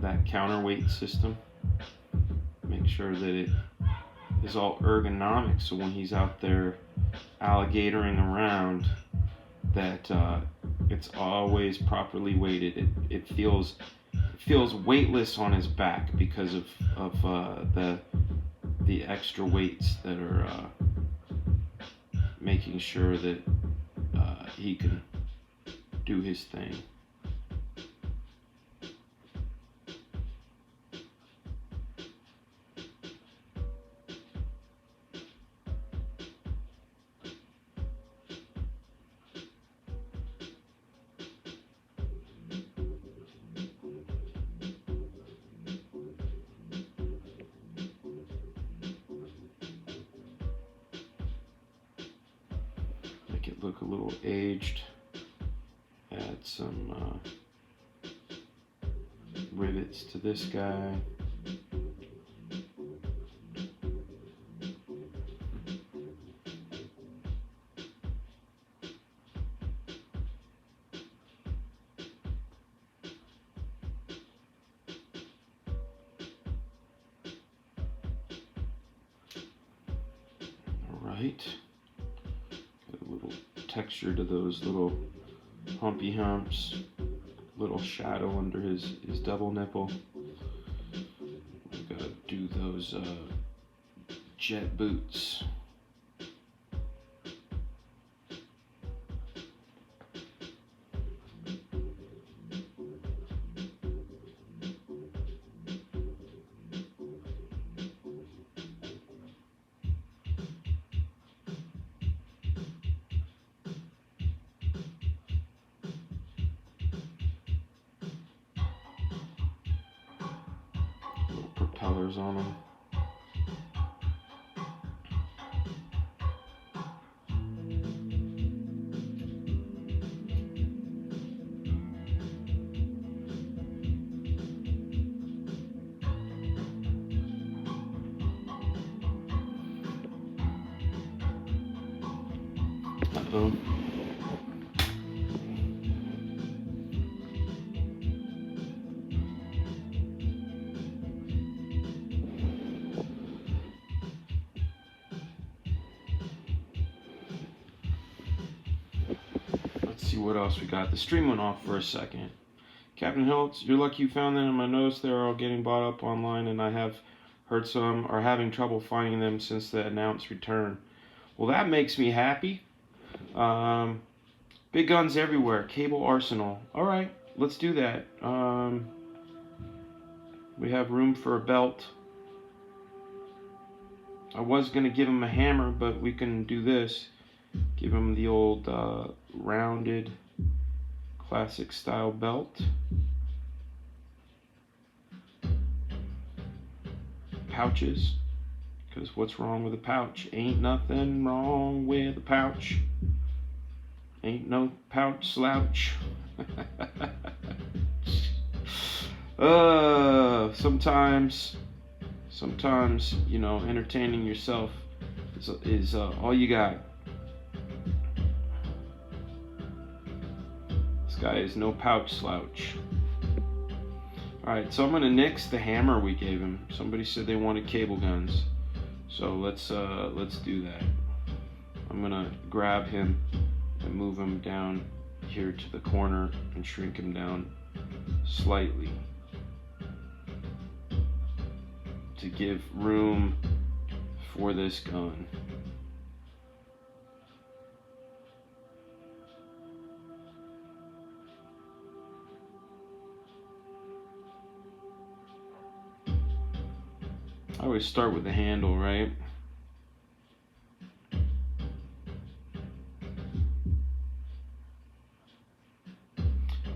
That counterweight system, make sure that it is all ergonomic, so when he's out there alligatoring around, that it's always properly weighted. It feels weightless on his back because of the extra weights that are making sure that he can do his thing. Make it look a little aged. Add some rivets to this guy. All right. Texture to those little humpy humps, little shadow under his double nipple. We gotta do those jet boots. Propellers on them. Uh-oh. Let's see what else we got. The stream went off for a second. Captain Hiltz, you're lucky you found them in my notes. They're all getting bought up online, and I have heard some are having trouble finding them since the announced return. Well, that makes me happy. Big guns everywhere. Cable arsenal. All right, let's do that. We have room for a belt. I was going to give him a hammer, but we can do this. Give him the old rounded classic style belt. Pouches, because what's wrong with a pouch? Ain't nothing wrong with a pouch. Ain't no pouch slouch. Sometimes, you know, entertaining yourself is all you got. This guy is no pouch slouch. Alright, so I'm gonna nix the hammer we gave him. Somebody said they wanted cable guns. So let's do that. I'm gonna grab him and move him down here to the corner and shrink him down slightly to give room for this gun. I always start with the handle, right?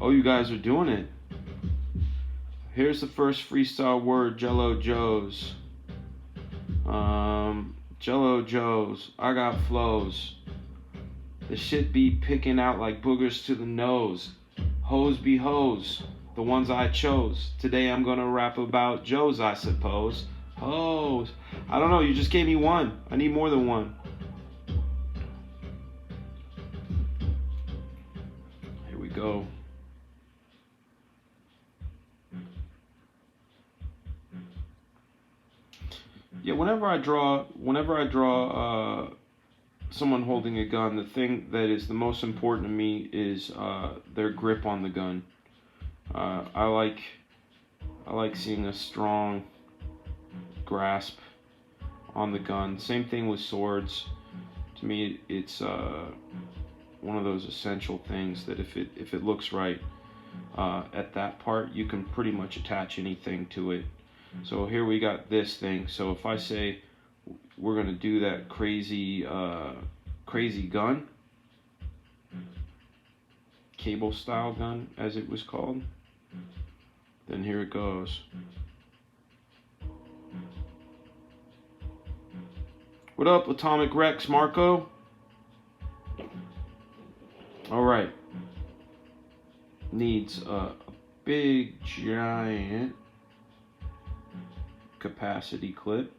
Oh, you guys are doing it. Here's the first freestyle word, Jello Joes. Jello Joes, I got flows. The shit be picking out like boogers to the nose. Hoes be hoes, the ones I chose. Today I'm gonna rap about Joes, I suppose. Hoes. I don't know, you just gave me one. I need more than one. Here we go. Yeah, whenever I draw someone holding a gun, the thing that is the most important to me is their grip on the gun. I like seeing a strong grasp on the gun. Same thing with swords. To me, it's one of those essential things that if it looks right at that part, you can pretty much attach anything to it. So here we got this thing. So if I say we're gonna do that crazy gun, cable style gun as it was called, then here it goes. What up, Atomic Rex, Marco? All right. Needs a big giant capacity clip.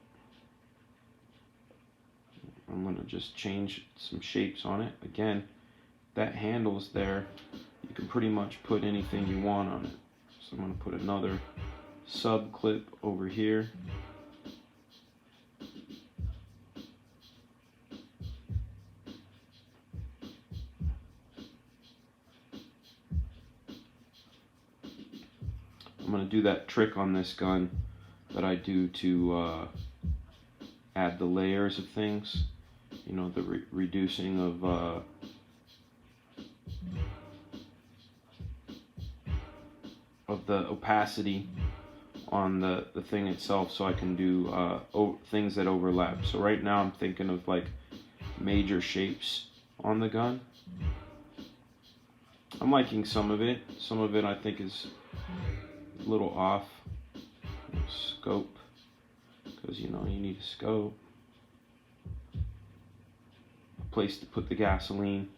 I'm gonna just change some shapes on it. Again, that handle's there. You can pretty much put anything you want on it. So I'm gonna put another sub clip over here. I'm gonna do that trick on this gun that I do to add the layers of things, you know, the reducing of the opacity on the thing itself, so I can do things that overlap. So right now I'm thinking of like major shapes on the gun. I'm liking some of it. Some of it I think is a little off. Scope, because you know you need a scope, a place to put the gasoline.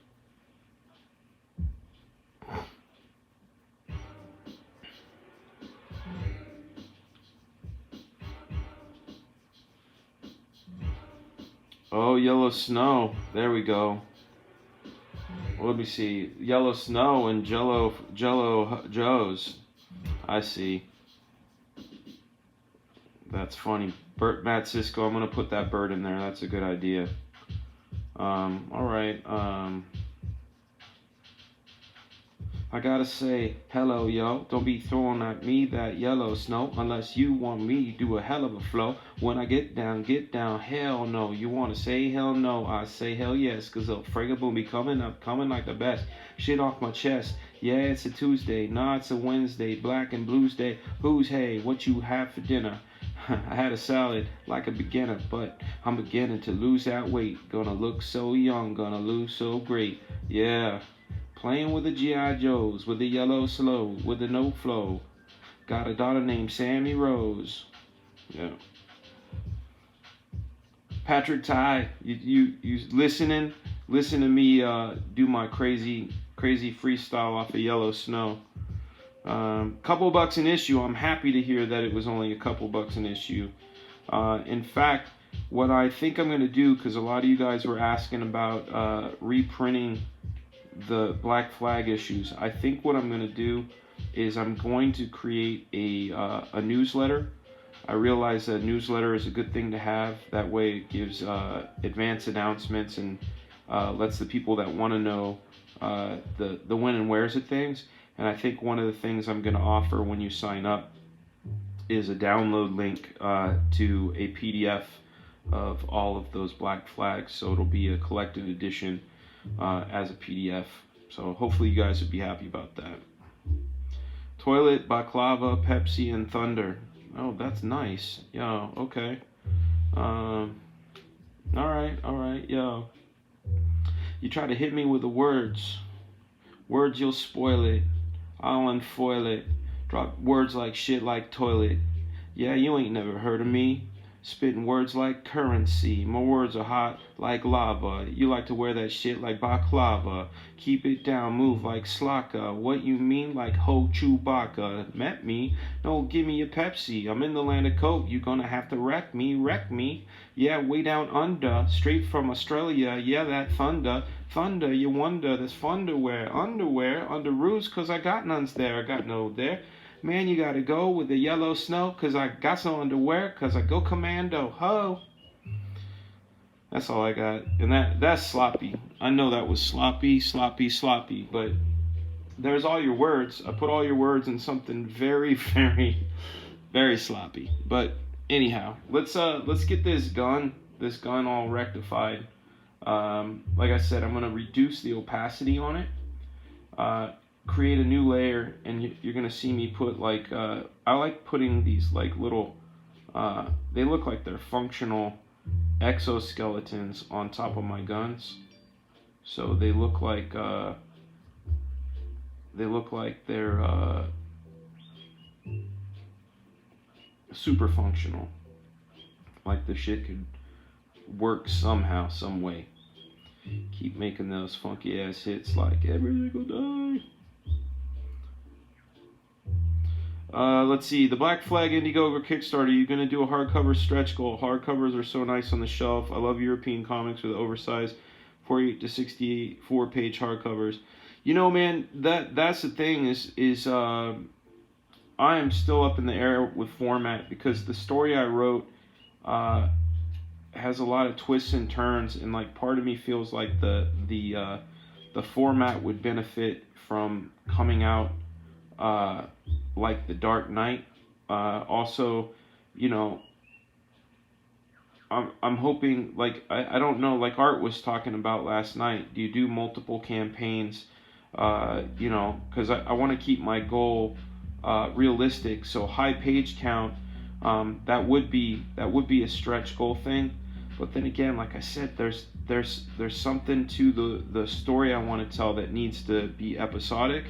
Oh, yellow snow, there we go. Let me see. Yellow Snow and Jello Joes. I see. That's funny. Matt Cisco, I'm going to put that bird in there. That's a good idea. All right. I gotta say, hello, yo. Don't be throwing at me that yellow snow unless you want me to do a hell of a flow. When I get down, hell no. You wanna say hell no? I say hell yes, cause the Fragaboom be coming up, coming like the best. Shit off my chest. Yeah, it's a Tuesday. Nah, it's a Wednesday. Black and Blues Day. Who's hey? What you have for dinner? I had a salad like a beginner, but I'm beginning to lose that weight. Gonna look so young, gonna lose so great. Yeah. Playing with the G.I. Joes, with the yellow slow, with the no flow. Got a daughter named Sammy Rose. Yeah. Patrick Ty, you listening? Listen to me do my crazy freestyle off of Yellow Snow. Couple bucks an issue. I'm happy to hear that it was only a couple bucks an issue. In fact, what I think I'm going to do, because a lot of you guys were asking about reprinting the Black Flag issues, I think what I'm going to do is I'm going to create a newsletter. I realize that newsletter is a good thing to have. That way it gives advance announcements and lets the people that want to know the when and wheres of things. And I think one of the things I'm going to offer when you sign up is a download link to a PDF of all of those Black Flags. So it'll be a collected edition as a PDF. So hopefully you guys would be happy about that. Toilet, Baklava, Pepsi, and Thunder. Oh, that's nice. Yo, okay. Alright, yo. You try to hit me with the words. Words, you'll spoil it. I'll unfoil it. Drop words like shit like toilet. Yeah, you ain't never heard of me. Spitting words like currency. My words are hot like lava. You like to wear that shit like baklava. Keep it down, move like slaka. What you mean like ho Chewbacca? Met me? No, give me a Pepsi. I'm in the land of Coke. You gonna have to wreck me. Yeah, way down under. Straight from Australia. Yeah, that thunder. Thunder, you wonder. There's underwear. Underoos, cause I got none's there. I got no there. Man, you gotta go with the yellow snow, cause I got some underwear, cause I go commando, ho. That's all I got. And that's sloppy. I know that was sloppy, but there's all your words. I put all your words in something very, very, very sloppy. But anyhow, let's get this gun all rectified. Like I said, I'm gonna reduce the opacity on it. Create a new layer, and you're gonna see me put like I like putting these like little they look like they're functional exoskeletons on top of my guns, so they look like they're super functional, like the shit could work somehow, some way. Keep making those funky ass hits like every single day. Let's see, the Black Flag Indiegogo Kickstarter. You're going to do a hardcover stretch goal. Hardcovers are so nice on the shelf. I love European comics with oversized 48 to 64 page hardcovers. You know, man, that's the thing is I am still up in the air with format, because the story I wrote has a lot of twists and turns, and like part of me feels like the format would benefit from coming out like The Dark Knight. Also, you know, I'm hoping, like, I don't know, like Art was talking about last night, do you do multiple campaigns? You know, because I want to keep my goal realistic, so high page count, that would be a stretch goal thing. But then again, like I said, there's something to the story I want to tell that needs to be episodic.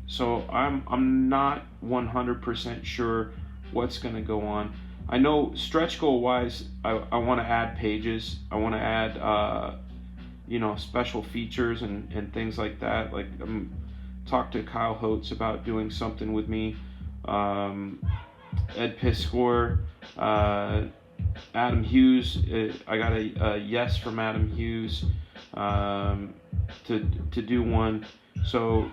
So I'm not 100% sure what's going to go on. I know stretch goal wise, I want to add pages. I want to add, you know, special features and things like that. Like, talk to Kyle Holtz about doing something with me. Ed Piskor, Adam Hughes. I got a yes from Adam Hughes. to do one. So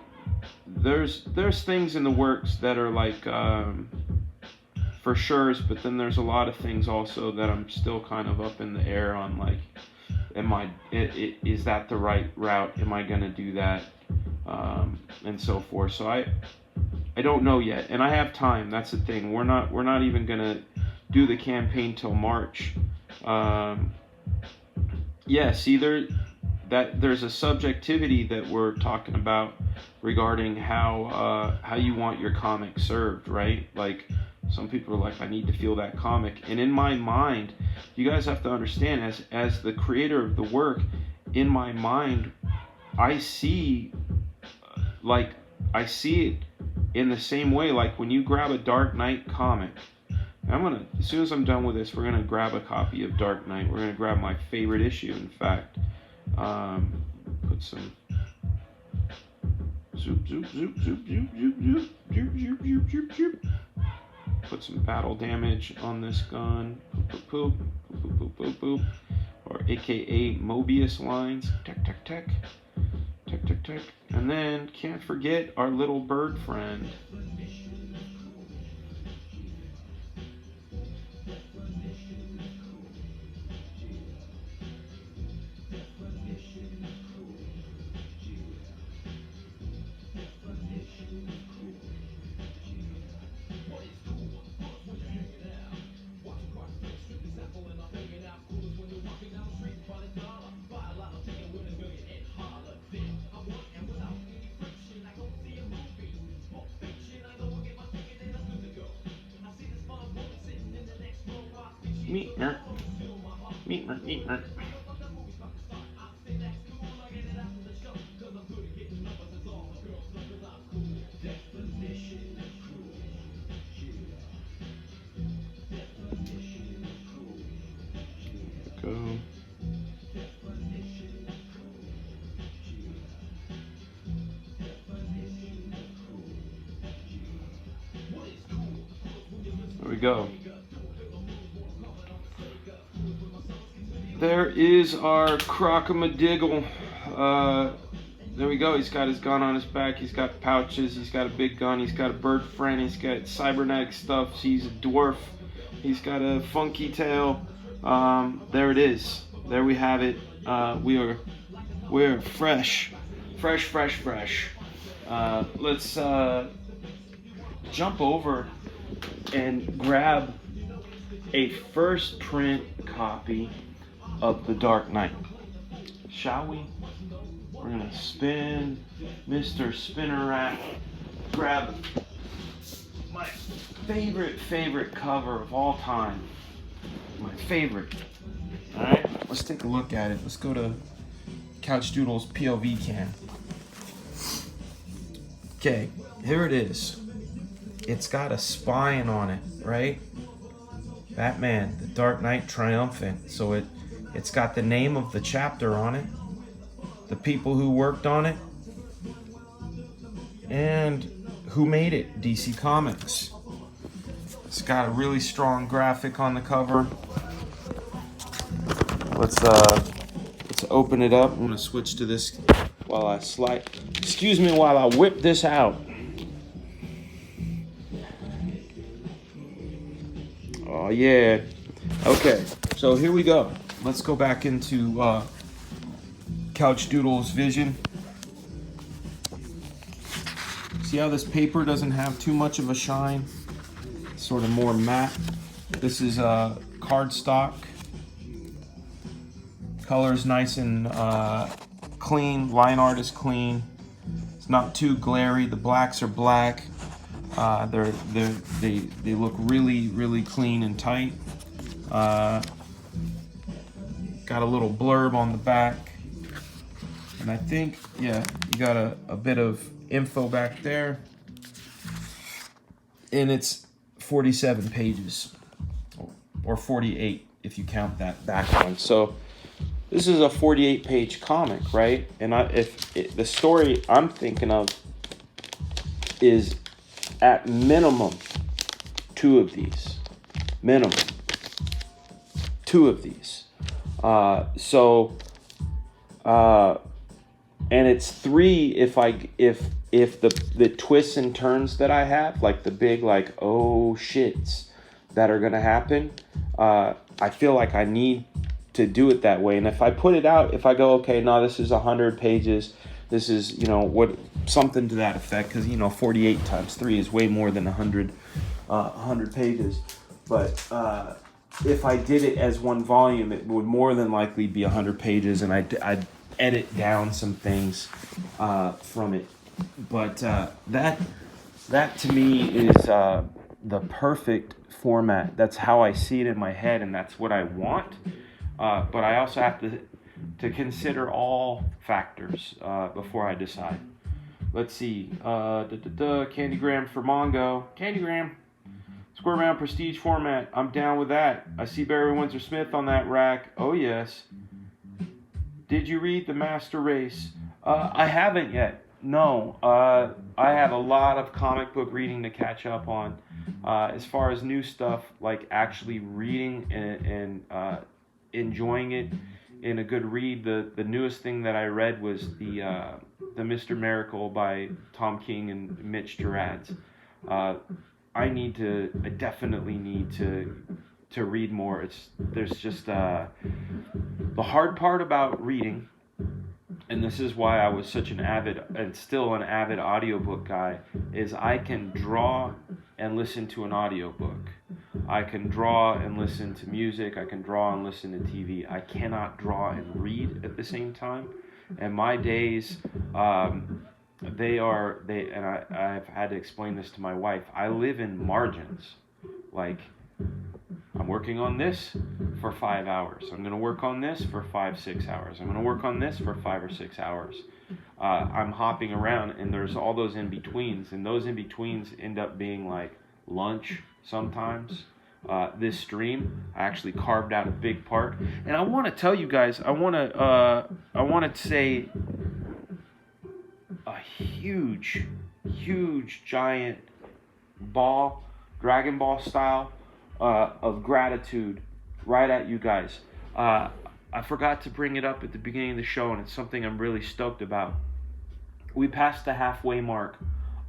there's things in the works that are like for sure's, but then there's a lot of things also that I'm still kind of up in the air on, like, is that the right route? Am I gonna do that? And so forth. So I don't know yet, and I have time. That's the thing. We're not even gonna do the campaign till March. See, there's a subjectivity that we're talking about regarding how you want your comic served, right? Like, some people are like, I need to feel that comic. And in my mind, you guys have to understand, as the creator of the work, in my mind, I see it in the same way. Like, when you grab a Dark Knight comic, as soon as I'm done with this, we're gonna grab a copy of Dark Knight. We're gonna grab my favorite issue, in fact. Put some zoop, zoop, zoop, zoop, zoop, zoop, zoop, zoop, zoop, zoop, zoop, zoop. Put some battle damage on this gun. Poop, poop, poop, poop, poop, poop, poop. Or AKA Mobius lines. Tech, tech, tech. Tech, tech, tech. And then, can't forget our little bird friend. Meatner. Meatner, meatner. Go. There we go. There is our Crocodile. There we go. He's got his gun on his back. He's got pouches. He's got a big gun. He's got a bird friend. He's got cybernetic stuff. He's a dwarf. He's got a funky tail. There it is. There we have it. We're fresh. Let's jump over and grab a first print copy of The Dark Knight, shall we? We're gonna spin Mr. Spinner Rack, grab my favorite cover of all time, my favorite. All right, let's take a look at it. Let's go to Couchdoodles POV cam. Okay, here it is. It's got a spine on it, right? Batman, The Dark Knight Triumphant. So it's got the name of the chapter on it, the people who worked on it, and who made it, DC Comics. It's got a really strong graphic on the cover. Let's open it up. I'm gonna switch to this while I slide. Excuse me while I whip this out. Oh yeah. Okay, so here we go. Let's go back into Couchdoodles vision. See how this paper doesn't have too much of a shine? It's sort of more matte. This is cardstock. Color's nice and clean. Line art is clean. It's not too glary. The blacks are black. They look really clean and tight. Got a little blurb on the back, and I think, yeah, you got a bit of info back there, and it's 47 pages, or 48 if you count that back one. So this is a 48-page comic, right? And the story I'm thinking of is at minimum 2 of these. Minimum 2 of these. and it's 3 if the twists and turns that I have, like the big like oh shits that are gonna happen. I feel like I need to do it that way. And if I put it out, if I go, okay, no, this is 100 pages, this is, what, something to that effect, because 48 times 3 is way more than 100 pages. But if I did it as one volume, it would more than likely be 100 pages, and I'd edit down some things from it. But that to me is the perfect format. That's how I see it in my head, and that's what I want. But I also have to consider all factors before I decide. Let's see. Candygram for Mongo. Candygram. Square round prestige format. I'm down with that. I see Barry Windsor Smith on that rack. Oh yes. Did you read The Master Race? I haven't yet. No. I have a lot of comic book reading to catch up on. As far as new stuff, like actually reading and enjoying it in a good read, the newest thing that I read was the Mr. Miracle by Tom King and Mitch Gerads. I definitely need to read more. There's just the hard part about reading, and this is why I was such an avid and still an avid audiobook guy, is I can draw and listen to an audiobook. I can draw and listen to music. I can draw and listen to TV. I cannot draw and read at the same time. And my days, and I've had to explain this to my wife. I live in margins. Like, I'm working on this for 5 hours. I'm going to work on this for 5-6 hours. I'm going to work on this for 5 or 6 hours. I'm hopping around, and there's all those in-betweens, and those in-betweens end up being like lunch sometimes. This stream, I actually carved out a big part, and I want to tell you guys, I want to say a huge giant ball, Dragon Ball style, of gratitude right at you guys. I forgot to bring it up at the beginning of the show, and it's something I'm really stoked about. We passed the halfway mark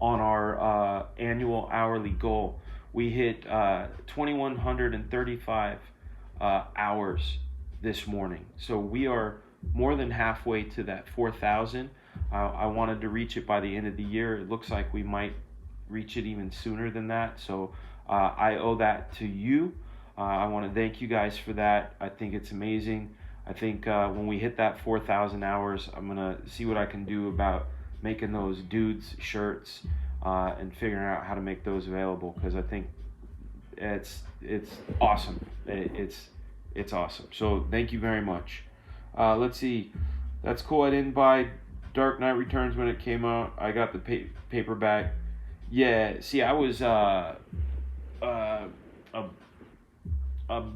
on our annual hourly goal. We hit 2,135 hours this morning. So we are more than halfway to that 4,000. I wanted to reach it by the end of the year. It looks like we might reach it even sooner than that. So I owe that to you. I want to thank you guys for that. I think it's amazing. I think when we hit that 4,000 hours, I'm going to see what I can do about making those dudes shirts and figuring out how to make those available, because I think it's awesome. It's awesome. So thank you very much. Let's see. That's cool. I didn't buy Dark Knight Returns when it came out. I got the paperback. Yeah. See, I was a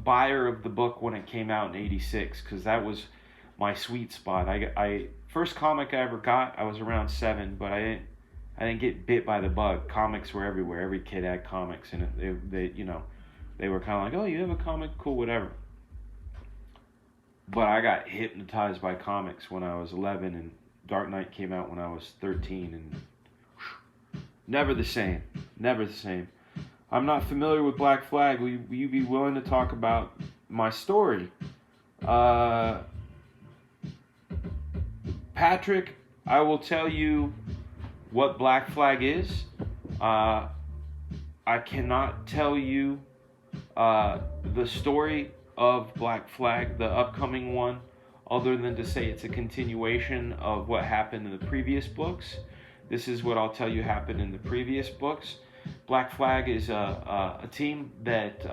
buyer of the book when it came out in '86, because that was my sweet spot. I first comic I ever got, I was around 7, but I didn't get bit by the bug. Comics were everywhere. Every kid had comics, and they were kind of like, oh, you have a comic, cool, whatever. But I got hypnotized by comics when I was 11, and Dark Knight came out when I was 13, and never the same. Never the same. I'm not familiar with Black Flag. Will you be willing to talk about my story? Patrick, I will tell you what Black Flag is. I cannot tell you the story of Black Flag, the upcoming one, other than to say it's a continuation of what happened in the previous books. This is what I'll tell you happened in the previous books. Black Flag is a team that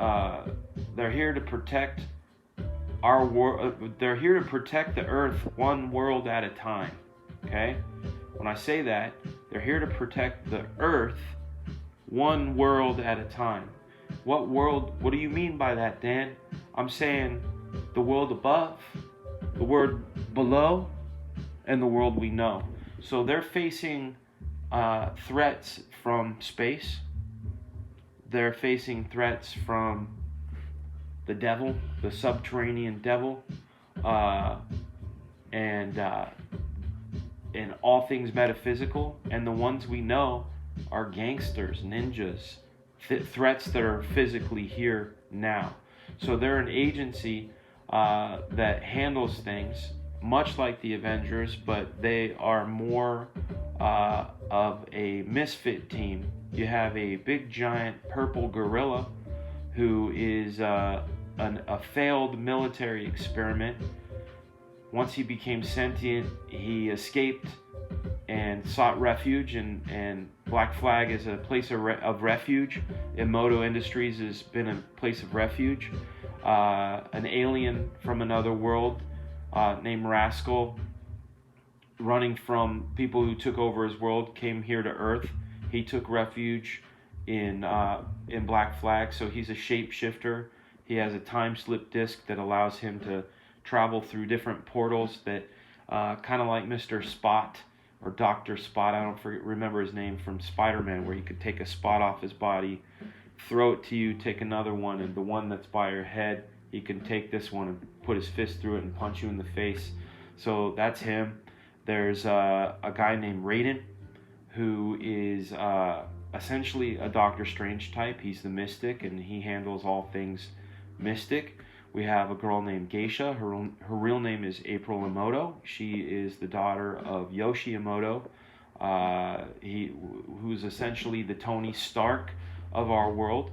they're here to protect our world. They're here to protect the Earth one world at a time. Okay? When I say that, they're here to protect the Earth one world at a time. What world? What do you mean by that, Dan? I'm saying the world above, the world below, and the world we know. So they're facing threats from space. They're facing threats from the devil, the subterranean devil, and and all things metaphysical, and the ones we know are gangsters, ninjas, threats that are physically here now. So they're an agency that handles things much like the Avengers, but they are more of a misfit team. You have a big giant purple gorilla who is a failed military experiment. Once he became sentient, he escaped and sought refuge, and Black Flag is a place of refuge. Emoto Industries has been a place of refuge. An alien from another world named Rascal, running from people who took over his world, came here to Earth. He took refuge in Black Flag, so he's a shapeshifter. He has a time slip disc that allows him to travel through different portals that kind of like Mr. Spot or Dr. Spot, I don't remember his name, from Spider-Man, where he could take a spot off his body, throw it to you, take another one, and the one that's by your head, he can take this one and put his fist through it and punch you in the face. So that's him. There's a guy named Raiden, who is essentially a Doctor Strange type. He's the Mystic, and he handles all things mystic. We have a girl named Geisha. Her real name is April Emoto. She is the daughter of Yoshi Emoto, who's essentially the Tony Stark of our world.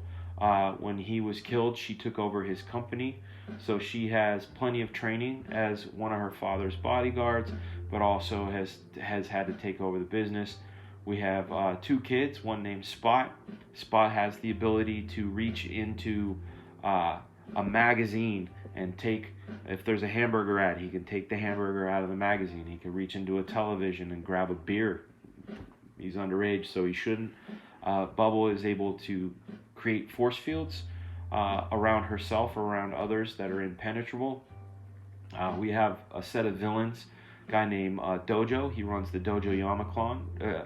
When he was killed, she took over his company. So she has plenty of training as one of her father's bodyguards, but also has had to take over the business. We have 2 kids, one named Spot. Spot has the ability to reach into a magazine and take, if there's a hamburger ad, he can take the hamburger out of the magazine. He can reach into a television and grab a beer. He's underage, so he shouldn't. Bubble is able to create force fields around herself or around others that are impenetrable. We have a set of villains, a guy named Dojo. He runs the Dojo Yama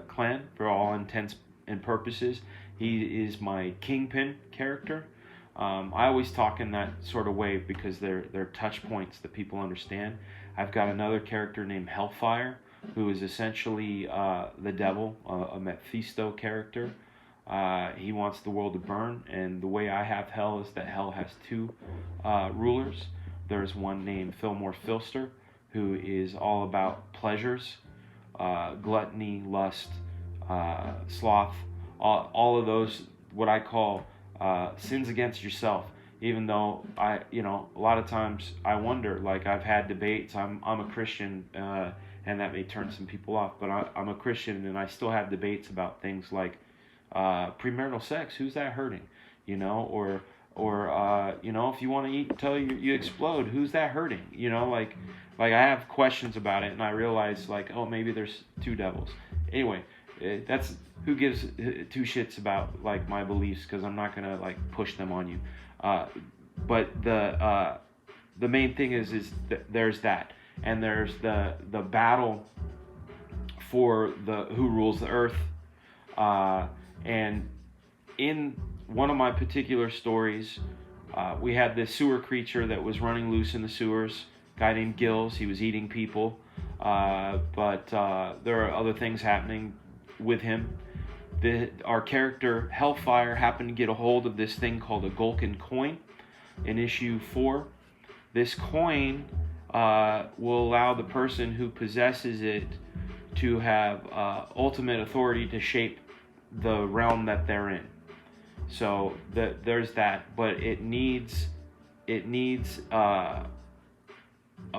clan for all intents and purposes. He is my Kingpin character. I always talk in that sort of way because they're touch points that people understand. I've got another character named Hellfire, who is essentially the devil, a Mephisto character. He wants the world to burn, and the way I have hell is that hell has 2 rulers. There's one named Fillmore Filster, who is all about pleasures, gluttony, lust, sloth, all of those, what I call sins against yourself. Even though a lot of times I wonder, like I've had debates. I'm a Christian, and that may turn some people off, but I'm a Christian, and I still have debates about things like premarital sex. Who's that hurting? Or if you want to eat until you explode, who's that hurting? Like I have questions about it, and I realize maybe there's 2 devils. Anyway, that's who gives 2 shits about my beliefs, because I'm not gonna push them on you. But the main thing is there's that, and there's the battle for who rules the earth. And in one of my particular stories, we had this sewer creature that was running loose in the sewers, a guy named Gills. He was eating people, but there are other things happening with him. Our character Hellfire happened to get a hold of this thing called a Gulkin coin in issue 4. This coin will allow the person who possesses it to have ultimate authority to shape the realm that they're in. So there's that, but it needs a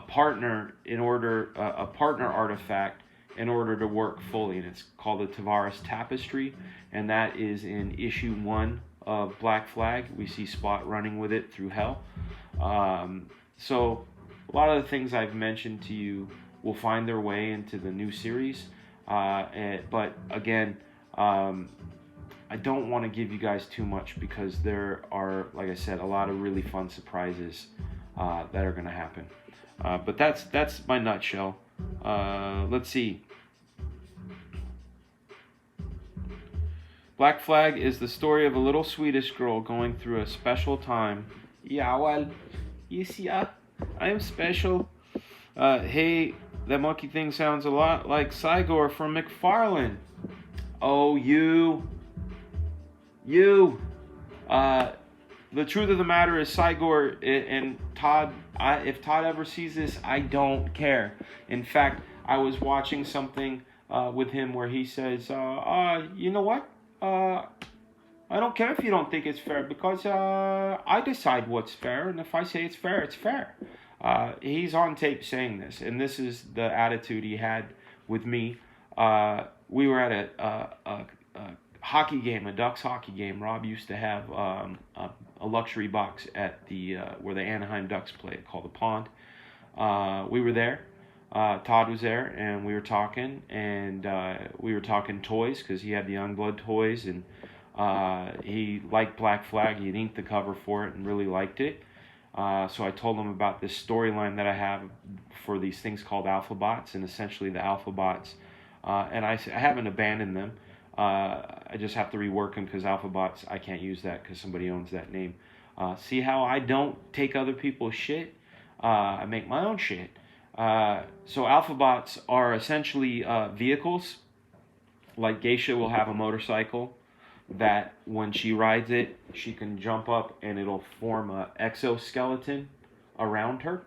partner a partner artifact in order to work fully, and it's called the Tavares Tapestry, and that is in issue 1 of Black Flag. We see Spot running with it through hell. So a lot of the things I've mentioned to you will find their way into the new series, but again, I don't want to give you guys too much, because there are, like I said, a lot of really fun surprises that are going to happen. But that's my nutshell. Let's see. Black Flag is the story of a little Swedish girl going through a special time. Yeah, well, yes, yeah, I am special. Hey, that monkey thing sounds a lot like Cygor from McFarlane. Oh, you. The truth of the matter is Cygor and Todd, if Todd ever sees this, I don't care. In fact, I was watching something with him where he says, you know what? I don't care if you don't think it's fair because I decide what's fair, and if I say it's fair, it's fair. He's on tape saying this, and this is the attitude he had with me. We were at a hockey game, a Ducks hockey game. Rob used to have a luxury box at the where the Anaheim Ducks play, called the Pond. We were there. Todd was there, and we were talking, and we were talking toys because he had the Youngblood toys, and he liked Black Flag. He had inked the cover for it and really liked it. So I told him about this storyline that I have for these things called Alphabots, and essentially the Alphabots. And I haven't abandoned them. I just have to rework them because Alphabots, I can't use that because somebody owns that name. See how I don't take other people's shit? I make my own shit. So Alphabots are essentially vehicles. Like Geisha will have a motorcycle that when she rides it, she can jump up and it'll form an exoskeleton around her.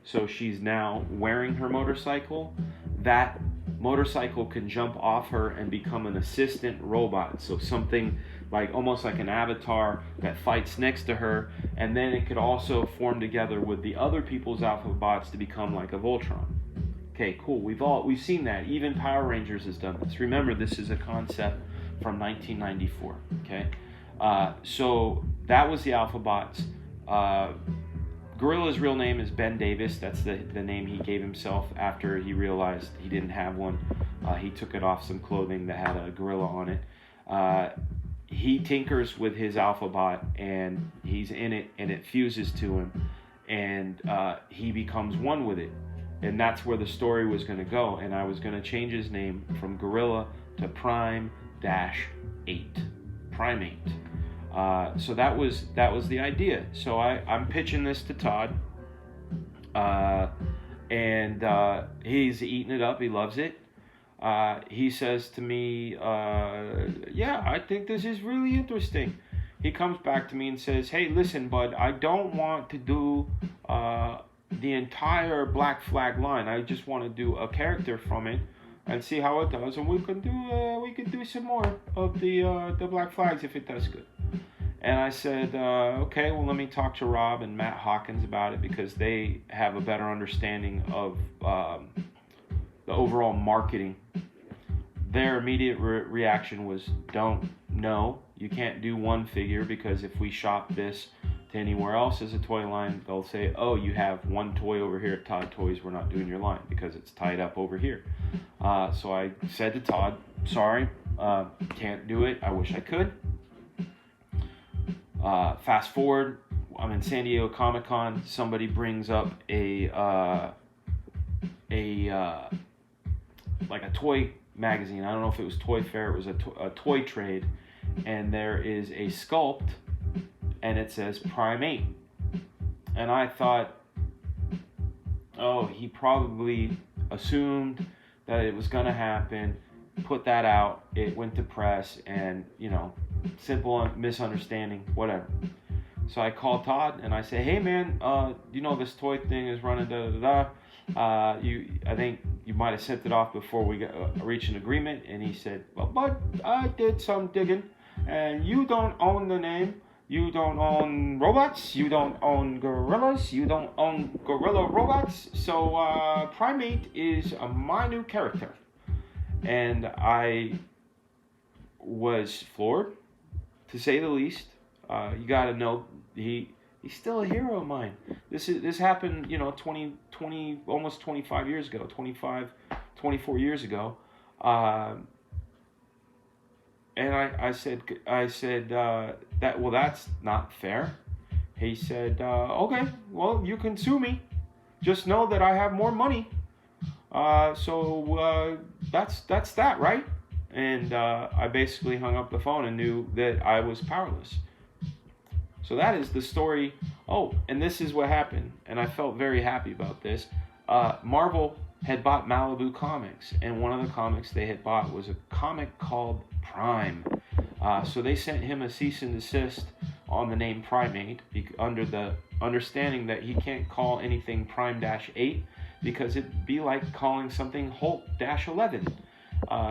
So she's now wearing her motorcycle. That motorcycle can jump off her and become an assistant robot. So something like almost like an avatar that fights next to her, and then it could also form together with the other people's Alphabots to become like a Voltron. Okay, cool. We've seen that. Even Power Rangers has done this. Remember, this is a concept from 1994. Okay, so that was the Alphabots. Gorilla's real name is Ben Davis. That's the name he gave himself after he realized he didn't have one. He took it off some clothing that had a gorilla on it. He tinkers with his Alphabot, and he's in it, and it fuses to him, and he becomes one with it. And that's where the story was going to go. And I was going to change his name from Gorilla to Prime-8. Primate. So that was the idea. So I'm pitching this to Todd, and he's eating it up. He loves it. He says to me, yeah, I think this is really interesting. He comes back to me and says, hey, listen, bud, I don't want to do the entire Black Flag line. I just want to do a character from it and see how it does, and we could do some more of the Black Flags if it does good. And I said, okay, well, let me talk to Rob and Matt Hawkins about it because they have a better understanding of the overall marketing. Their immediate reaction was, don't know. You can't do one figure because if we shop this to anywhere else as a toy line, they'll say, oh, you have one toy over here at Todd Toys. We're not doing your line because it's tied up over here. So I said to Todd, sorry, can't do it. I wish I could. Fast forward, I'm in San Diego Comic-Con. Somebody brings up a toy magazine. I don't know if it was Toy Fair. It was a toy trade, and there is a sculpt, and it says Prime-8. And I thought, oh, he probably assumed that it was gonna happen. Put that out. It went to press, and simple misunderstanding, whatever. So I called Todd and I say, hey man, this toy thing is running I think you might have sent it off before we reached an agreement. And he said, well, but I did some digging, and you don't own the name, you don't own robots, you don't own gorillas, you don't own gorilla robots, so Prime-8 is my new character. And I was floored, to say the least. You got to know he's still a hero of mine. This happened, 20 almost 25 years ago, 24 years ago. And I said that's not fair. He said, okay, well, you can sue me. Just know that I have more money. So that's that, right? And I basically hung up the phone and knew that I was powerless. So that is the story. Oh, and this is what happened. And I felt very happy about this. Marvel had bought Malibu Comics, and one of the comics they had bought was a comic called Prime. So they sent him a cease and desist on the name Primate under the understanding that he can't call anything Prime-8 because it'd be like calling something Hulk-11.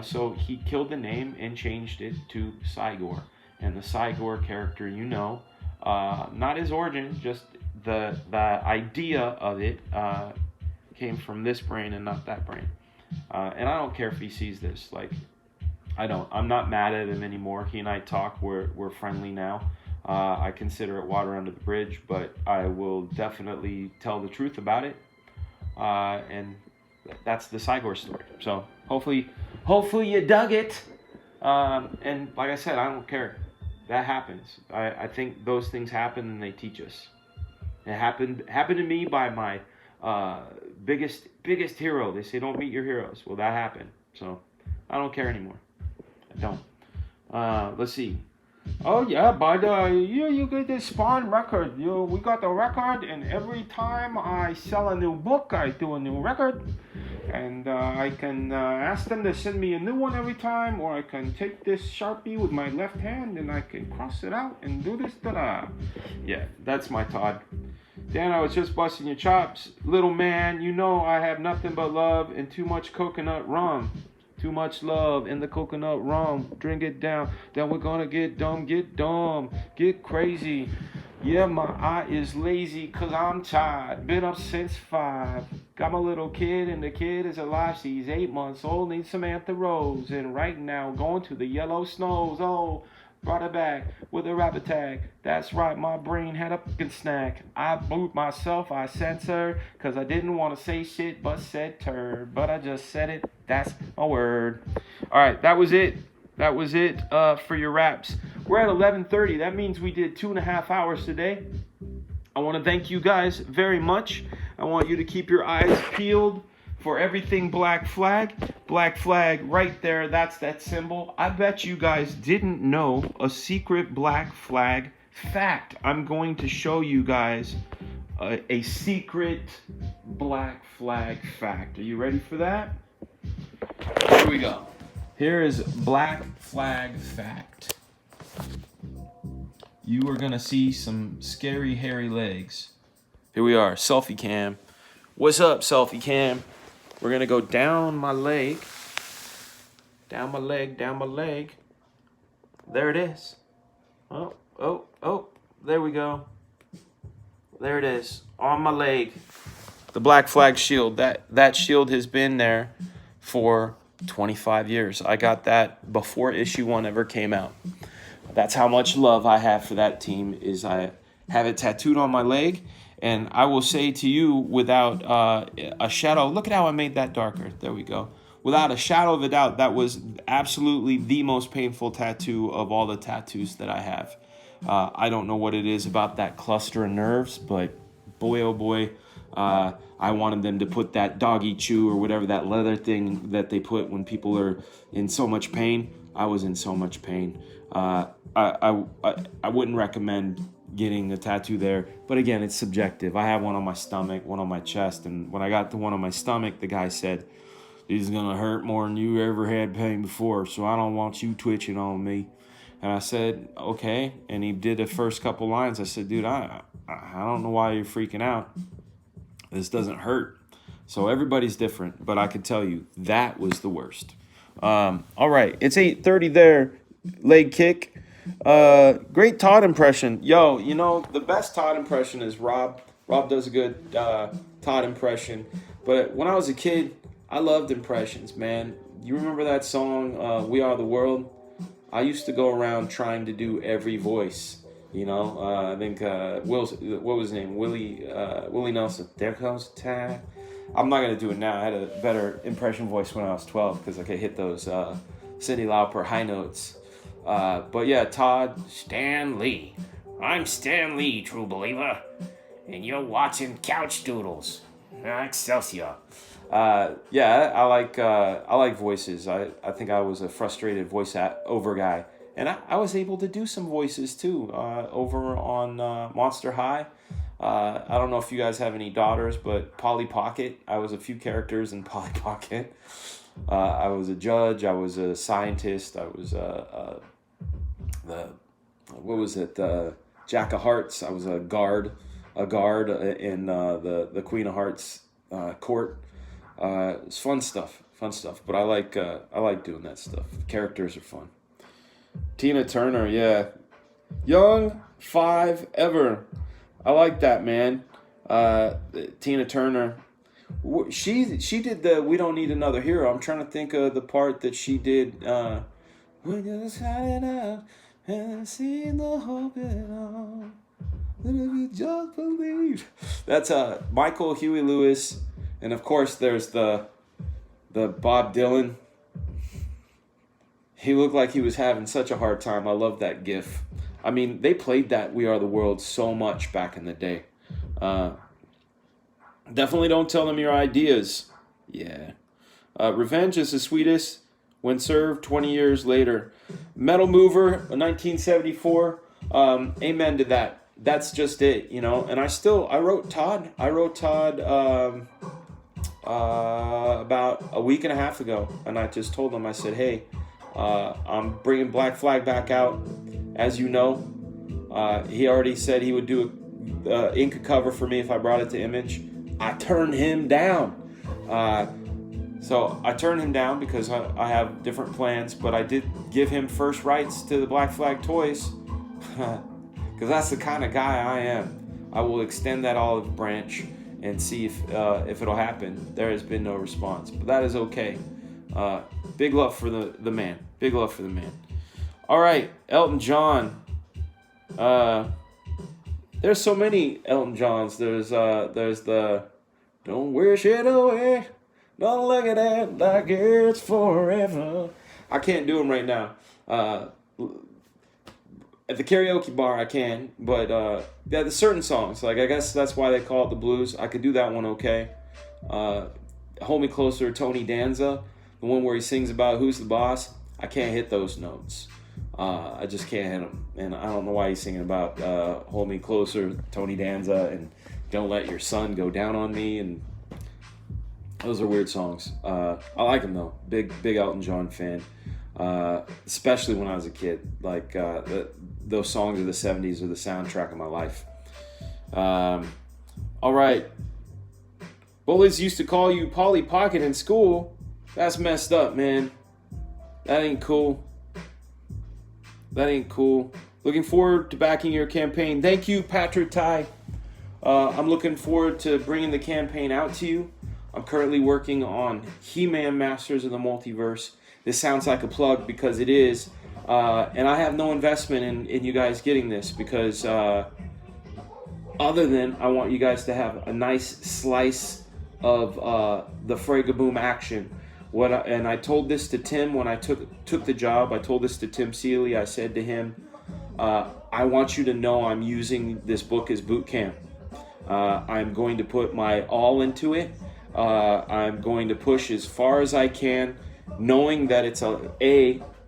So he killed the name and changed it to Cygor. And the Cygor character, not his origin, just the idea of it came from this brain and not that brain. And I don't care if he sees this. I'm not mad at him anymore. He and I talk. We're friendly now. I consider it water under the bridge, but I will definitely tell the truth about it. And that's the Cygor story. So hopefully you dug it. And like I said, I don't care. That happens. I think those things happen and they teach us. It happened to me by my biggest hero. They say don't meet your heroes. Well, that happened. So I don't care anymore. I don't. Let's see. Oh yeah, but you get the Spawn record. We got the record, and every time I sell a new book, I do a new record, and I can ask them to send me a new one every time, or I can take this Sharpie with my left hand and I can cross it out and do this. Yeah, that's my Todd. Dan, I was just busting your chops, little man. I have nothing but love and too much coconut rum. Too much love in the coconut rum. Drink it down. Then we're gonna get dumb, get crazy. Yeah, my eye is lazy 'cause I'm tired. Been up since 5. Got my little kid and the kid is alive. She's 8 months old, needs Samantha Rose. And right now going to the yellow snows. Oh, brought her back with a rap attack. That's right, my brain had a fucking snack. I booed myself, I censored, 'cause I didn't want to say shit but said turd. But I just said it, that's my word. Alright, that was it. That was it for your raps. We're at 11:30. That means we did 2.5 hours today. I want to thank you guys very much. I want you to keep your eyes peeled for everything Black Flag. Black Flag right there, that's that symbol. I bet you guys didn't know a secret Black Flag fact. I'm going to show you guys a secret Black Flag fact. Are you ready for that? Here we go. Here is Black Flag fact. You are going to see some scary hairy legs. Here we are, selfie cam. What's up, selfie cam? We're going to go down my leg. Down my leg. There it is. Oh, there we go. There it is, on my leg. The Black Flag shield. That shield has been there for 25 years. I got that before issue 1 ever came out. That's how much love I have for that team, is I have it tattooed on my leg. And I will say to you, without a shadow, look at how I made that darker. There we go. Without a shadow of a doubt, that was absolutely the most painful tattoo of all the tattoos that I have. I don't know what it is about that cluster of nerves, but boy, oh boy, I wanted them to put that doggy chew or whatever, that leather thing that they put when people are in so much pain. I was in so much pain. I wouldn't recommend getting a tattoo there, but again, it's subjective. I have one on my stomach, one on my chest, and when I got the one on my stomach, the guy said, "This is gonna hurt more than you ever had pain before, so I don't want you twitching on me." And I said, okay, and he did the first couple lines. I said, dude, I don't know why you're freaking out. This doesn't hurt. So everybody's different, but I can tell you, that was the worst. All right, it's 8:30 there, leg kick. Great Todd impression. Yo, the best Todd impression is Rob. Rob does a good Todd impression. But when I was a kid, I loved impressions, man. You remember that song, We Are the World? I used to go around trying to do every voice. I think, what was his name? Willie Nelson. There comes time. I'm not going to do it now. I had a better impression voice when I was 12 because I could hit those Cyndi Lauper high notes. But yeah, Todd, Stan Lee. I'm Stan Lee, true believer. And you're watching Couchdoodles. Excelsior. Yeah, I like voices. I think I was a frustrated voice-over guy. And I was able to do some voices too over on Monster High. I don't know if you guys have any daughters, but Polly Pocket, I was a few characters in Polly Pocket. I was a judge, I was a scientist, I was Jack of Hearts, I was a guard in the Queen of Hearts court. It's fun stuff, but I like doing that stuff. The characters are fun. Tina Turner, yeah. Young 5 ever. I like that, man. Tina Turner. She did the We Don't Need Another Hero. I'm trying to think of the part that she did. When you're shining out and seeing the hope in all. If you just believe. That's Michael Huey Lewis. And of course there's the Bob Dylan. He looked like he was having such a hard time. I love that gif. I mean, they played that We Are the World so much back in the day. Definitely don't tell them your ideas. Yeah. Revenge is the sweetest when served 20 years later. Metal Mover, 1974. Amen to that. That's just it, you know. And I wrote Todd. About a week and a half ago. And I just told him, I said, hey, I'm bringing Black Flag back out. As you know, he already said he would do a ink cover for me if I brought it to Image. I turned him down. So I turned him down because I have different plans, but I did give him first rights to the Black Flag toys because that's the kind of guy I am. I will extend that olive branch and see if it'll happen. There has been no response, but that is okay. Big love for the man. Big love for the man. All right, Elton John. There's so many Elton Johns. There's the Don't Wish It Away, don't look at it like it's forever. I can't do them right now. At the karaoke bar I can, but yeah, there's certain songs. Like I guess that's why they call it the blues. I could do that one okay. Hold Me Closer, Tony Danza, the one where he sings about who's the boss. I can't hit those notes. I just can't hit them. And I don't know why he's singing about Hold Me Closer, Tony Danza, and Don't Let Your Sun Go Down on Me. And those are weird songs. I like them though. Big Elton John fan. Especially when I was a kid. Like those songs of the 70s are the soundtrack of my life. All right. Bullies used to call you Polly Pocket in school. That's messed up, man. That ain't cool. That ain't cool. Looking forward to backing your campaign. Thank you, Patrick Ty. I'm looking forward to bringing the campaign out to you. I'm currently working on He-Man Masters of the Multiverse. This sounds like a plug because it is. And I have no investment in you guys getting this because other than I want you guys to have a nice slice of the Fragaboom action. And I told this to Tim when I took the job. I told this to Tim Seeley. I said to him, I want you to know I'm using this book as boot camp. I'm going to put my all into it. I'm going to push as far as I can, knowing that it's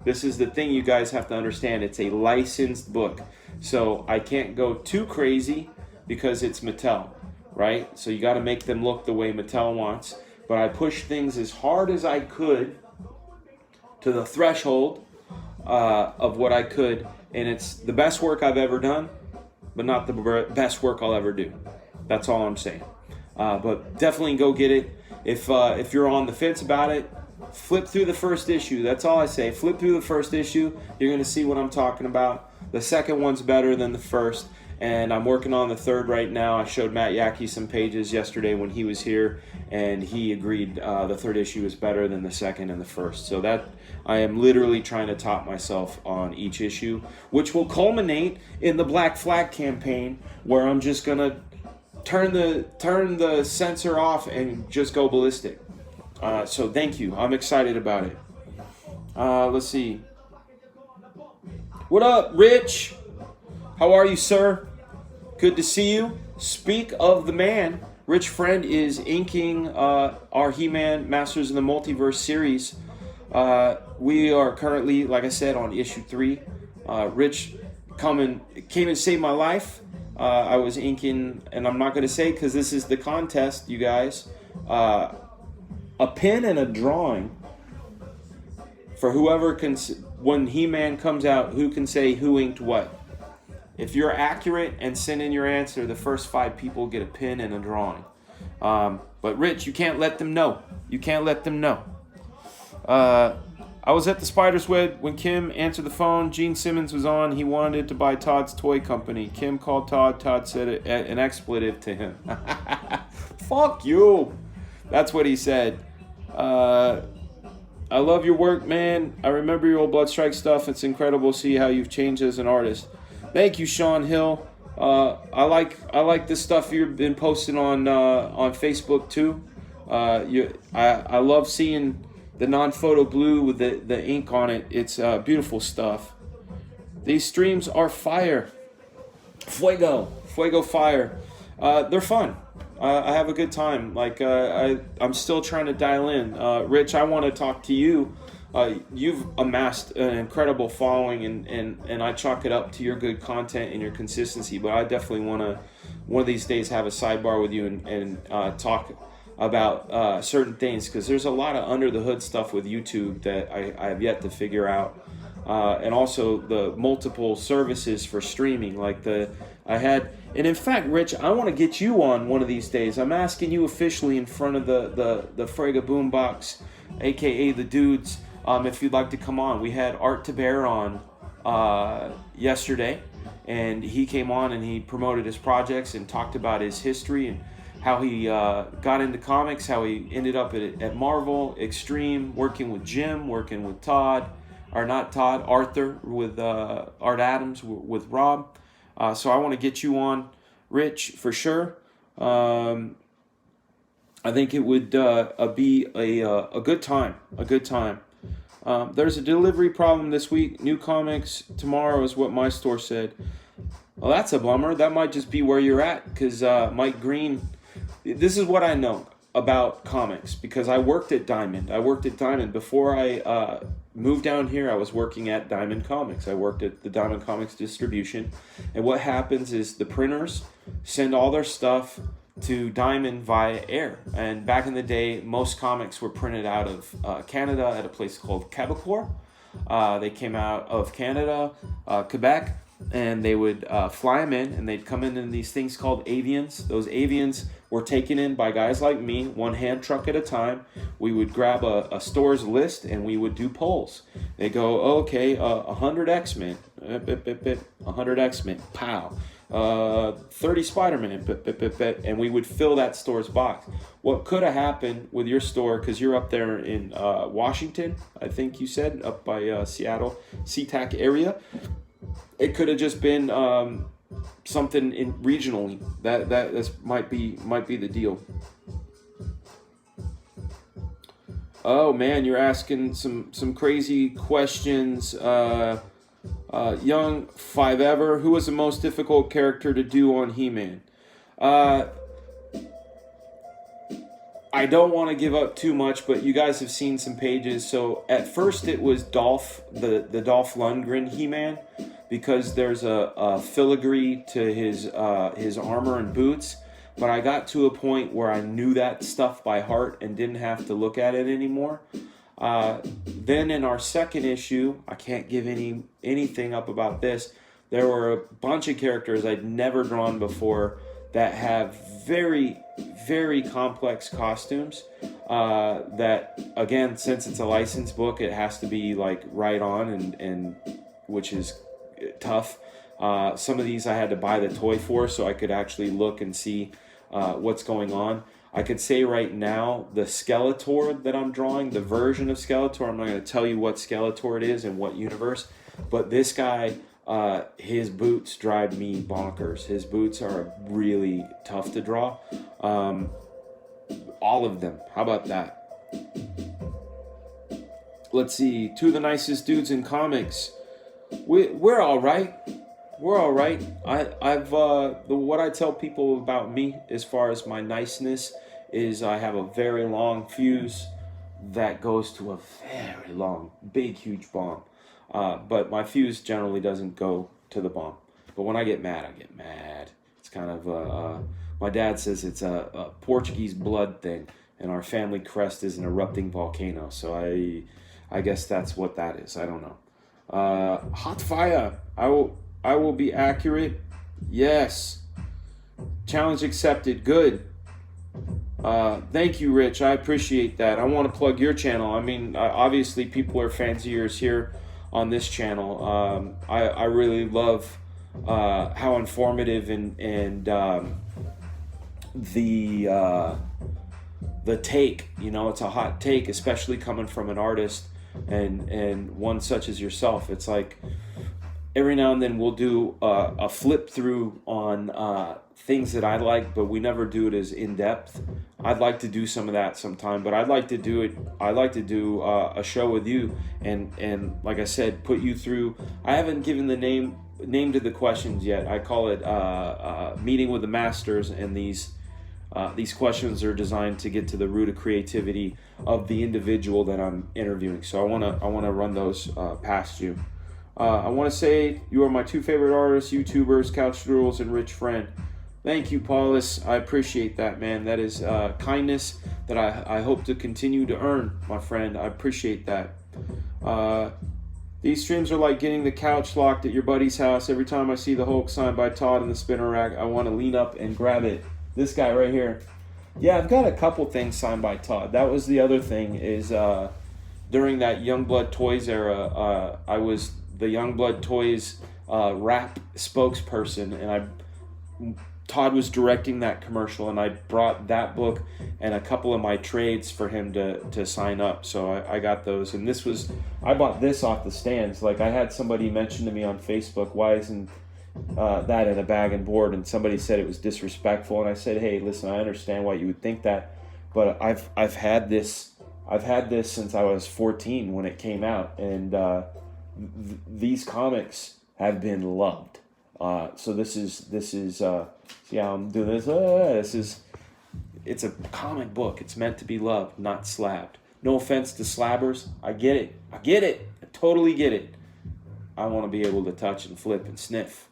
this is the thing you guys have to understand. It's a licensed book. So I can't go too crazy because it's Mattel, right? So you got to make them look the way Mattel wants. But I pushed things as hard as I could to the threshold of what I could. And it's the best work I've ever done, but not the best work I'll ever do. That's all I'm saying. But definitely go get it. If you're on the fence about it, flip through the first issue. That's all I say. Flip through the first issue. You're going to see what I'm talking about. The second one's better than the first. And I'm working on the third right now. I showed Matt Yackey some pages yesterday when he was here, and he agreed the third issue is better than the second and the first. So that I am literally trying to top myself on each issue, which will culminate in the Black Flag campaign, where I'm just gonna turn the sensor off and just go ballistic. So thank you. I'm excited about it. Let's see. What up, Rich? How are you, sir? Good to see you. Speak of the man. Rich Friend is inking our He-Man Masters of the Multiverse series. We are currently, like I said, on issue 3. Rich came and saved my life. I was inking, and I'm not going to say because this is the contest, you guys, a pen and a drawing for whoever can, when He-Man comes out, who can say who inked what. If you're accurate and send in your answer, the first 5 people get a pen and a drawing. But Rich, you can't let them know. You can't let them know. I was at the Spider's Web when Kim answered the phone. Gene Simmons was on. He wanted to buy Todd's toy company. Kim called Todd. Todd said an expletive to him. Fuck you. That's what he said. I love your work, man. I remember your old Bloodstrike stuff. It's incredible to see how you've changed as an artist. Thank you, Sean Hill. I like this stuff you've been posting on Facebook too. I love seeing the non-photo blue with the ink on it. It's beautiful stuff. These streams are fire. Fuego fire. They're fun. I have a good time. Like I'm still trying to dial in. Rich, I want to talk to you. You've amassed an incredible following, and I chalk it up to your good content and your consistency. But I definitely want to one of these days have a sidebar with you and talk about certain things, because there's a lot of under the hood stuff with YouTube that I have yet to figure out. And also the multiple services for streaming, like and in fact, Rich, I want to get you on one of these days. I'm asking you officially in front of the Fragaboom box, aka the dudes, if you'd like to come on. We had Art to Bear on yesterday, and he came on and he promoted his projects and talked about his history and how he got into comics, how he ended up at Marvel, Extreme, working with Jim, working with Todd, or not Todd, Arthur, with Art Adams, with Rob. So I want to get you on, Rich, for sure. I think it would be a good time, there's a delivery problem this week. New comics tomorrow is what my store said. Well, that's a bummer. That might just be where you're at, because Mike Green... This is what I know about comics, because I worked at Diamond. Before I moved down here. I was working at Diamond Comics. I worked at the Diamond Comics distribution. And what happens is the printers send all their stuff to Diamond via air. And back in the day, most comics were printed out of Canada at a place called Quebecor. They came out of Canada, Quebec, and they would fly them in, and they'd come in these things called avians. Those avians were taken in by guys like me, one hand truck at a time. We would grab a store's list, and we would do polls. They go, okay, 100 X-Men, 100 X-Men, pow. 30 Spider-Man, and we would fill that store's box. What could have happened with your store, because you're up there in Washington, I think you said, up by Seattle, SeaTac area, it could have just been something in regionally. That might be the deal. Oh man, you're asking some crazy questions. Young 5ever, who was the most difficult character to do on He-Man? I don't want to give up too much, but you guys have seen some pages. So at first it was Dolph, the Dolph Lundgren He-Man, because there's a filigree to his armor and boots. But I got to a point where I knew that stuff by heart and didn't have to look at it anymore. Then in our second issue, I can't give anything up about this. There were a bunch of characters I'd never drawn before that have very, very complex costumes. That again, since it's a licensed book, it has to be like right on, and which is tough. Some of these I had to buy the toy for, so I could actually look and see what's going on. I could say right now, the Skeletor that I'm drawing, the version of Skeletor, I'm not going to tell you what Skeletor it is and what universe, but this guy, his boots drive me bonkers. His boots are really tough to draw. All of them. How about that? Let's see. Two of the nicest dudes in comics. We're all right. We're all right. What I tell people about me as far as my niceness is I have a very long fuse that goes to a very long, big, huge bomb. But my fuse generally doesn't go to the bomb. But when I get mad, I get mad. It's kind of my dad says it's a Portuguese blood thing, and our family crest is an erupting volcano. So I guess that's what that is. I don't know. Hot fire. I will be accurate. Yes. Challenge accepted. Good. Thank you, Rich. I appreciate that. I want to plug your channel. I mean, obviously, people are fans of yours here on this channel. I really love how informative and the take. You know, it's a hot take, especially coming from an artist and one such as yourself. It's like every now and then we'll do a flip through on things that I like, but we never do it as in depth. I'd like to do some of that sometime, but I'd like to do it. I'd like to do a show with you, and like I said, put you through. I haven't given the name to the questions yet. I call it meeting with the masters, and these questions are designed to get to the root of creativity of the individual that I'm interviewing. So I wanna run those past you. I want to say you are my two favorite artists, YouTubers, Couchdoodles, and Rich Friend. Thank you, Paulus. I appreciate that, man. That is kindness that I hope to continue to earn, my friend. I appreciate that. These streams are like getting the couch locked at your buddy's house. Every time I see the Hulk signed by Todd in the spinner rack, I want to lean up and grab it. This guy right here. Yeah, I've got a couple things signed by Todd. That was the other thing is during that Youngblood Toys era, I was the Youngblood Toys rap spokesperson, and Todd was directing that commercial, and I brought that book and a couple of my trades for him to sign up. So I got those, and I bought this off the stands. Like, I had somebody mention to me on Facebook, why isn't that in a bag and board? And somebody said it was disrespectful, and I said, hey, listen, I understand why you would think that, but I've had this since I was 14 when it came out, and these comics have been loved. So this is see how I'm doing this? It's a comic book. It's meant to be loved, not slabbed. No offense to slabbers. I get it. I totally get it. I want to be able to touch and flip and sniff.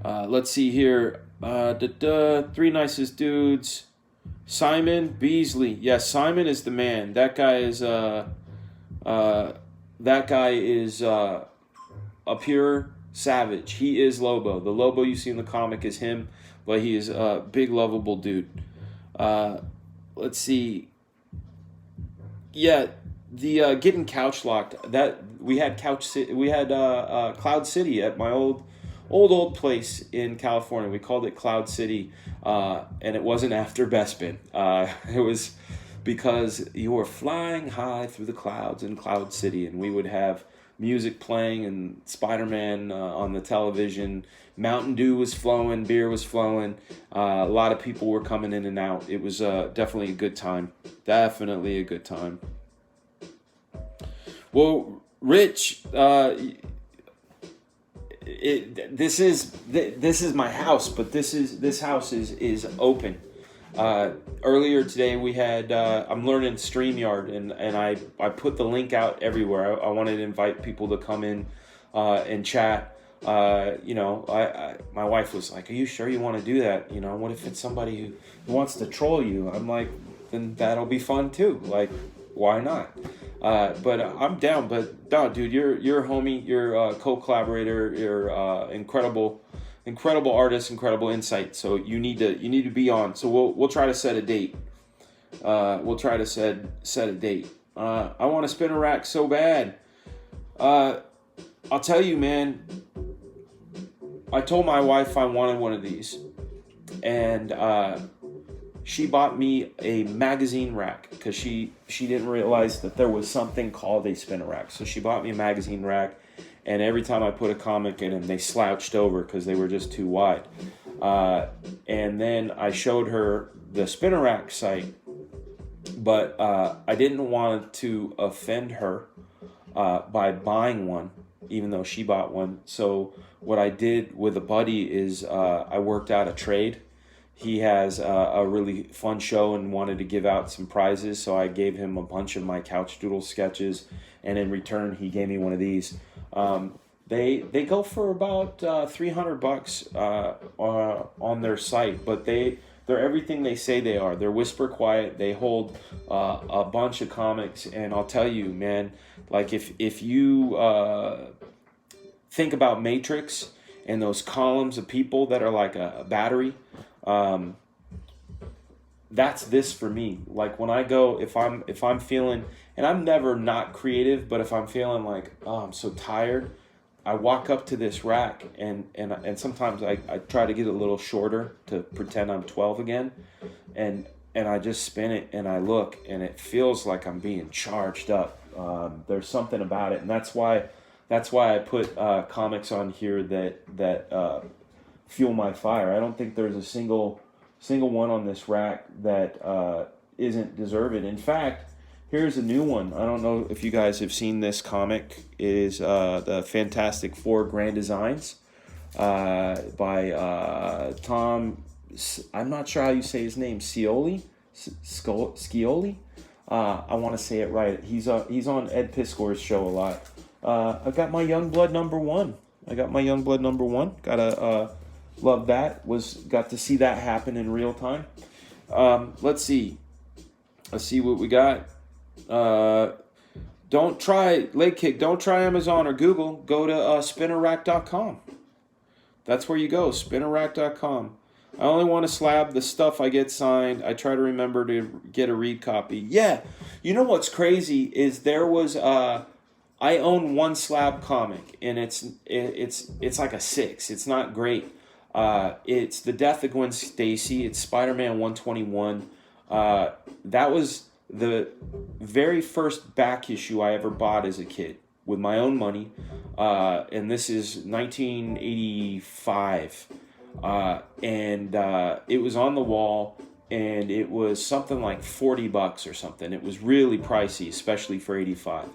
Let's see here. Three nicest dudes. Simon Beasley. Yes, Simon is the man. That guy is a pure savage. He is Lobo. The Lobo you see in the comic is him, but he is a big, lovable dude. Let's see. Yeah, the getting couch locked. That we had Cloud City at my old place in California. We called it Cloud City, and it wasn't after Bespin. It was because you were flying high through the clouds in Cloud City, and we would have music playing and Spider-Man on the television. Mountain Dew was flowing, beer was flowing. A lot of people were coming in and out. It was definitely a good time. Definitely a good time. Well, Rich, this is my house, but this house is open. Earlier today we had I'm learning StreamYard, and I put the link out everywhere. I wanted to invite people to come in and chat. My wife was like, are you sure you want to do that? You know, what if it's somebody who wants to troll you? I'm like, then that'll be fun too. Like, why not? But I'm down. But no, dude, you're a homie, you're a co-collaborator, you're incredible artist, incredible insight. So you need to be on. So we'll try to set a date. We'll try to set a date. I want to spin a rack so bad. I'll tell you, man. I told my wife I wanted one of these, and she bought me a magazine rack because she didn't realize that there was something called a spinner rack. So she bought me a magazine rack, and every time I put a comic in them, they slouched over because they were just too wide. And then I showed her the spinner rack site, but I didn't want to offend her by buying one, even though she bought one. So what I did with a buddy is I worked out a trade. He has a really fun show and wanted to give out some prizes, so I gave him a bunch of my Couchdoodles sketches, and in return he gave me one of these. They go for about $300 on their site, but they're everything they say they are. They're whisper quiet. They hold a bunch of comics, and I'll tell you, man, like if you think about Matrix and those columns of people that are like a battery, that's this for me. Like when I go, if I'm feeling, and I'm never not creative, but if I'm feeling like, oh, I'm so tired, I walk up to this rack, and sometimes I try to get a little shorter to pretend I'm 12 again, and I just spin it, and I look, and it feels like I'm being charged up. There's something about it, and that's why I put comics on here that fuel my fire. I don't think there's a single one on this rack that isn't deserving. In fact, here's a new one. I don't know if you guys have seen this comic. It is the Fantastic Four Grand Designs by Tom. I'm not sure how you say his name. Scioli. I want to say it right. He's on Ed Piskor's show a lot. I got my Youngblood #1. Gotta love that. Got to see that happen in real time. Let's see what we got. Don't try Amazon or Google. Go to spinnerrack.com. That's where you go, spinnerrack.com. I only want to slab the stuff I get signed. I try to remember to get a read copy. Yeah, you know what's crazy is there was I own one slab comic, and it's like a 6. It's not great. It's The Death of Gwen Stacy. It's Spider-Man 121. That was the very first back issue I ever bought as a kid with my own money, and this is 1985, and it was on the wall, and it was something like $40 or something. It was really pricey, especially for 85,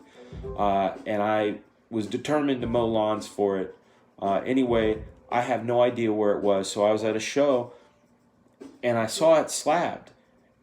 and I was determined to mow lawns for it. Anyway, I have no idea where it was, so I was at a show, and I saw it slabbed,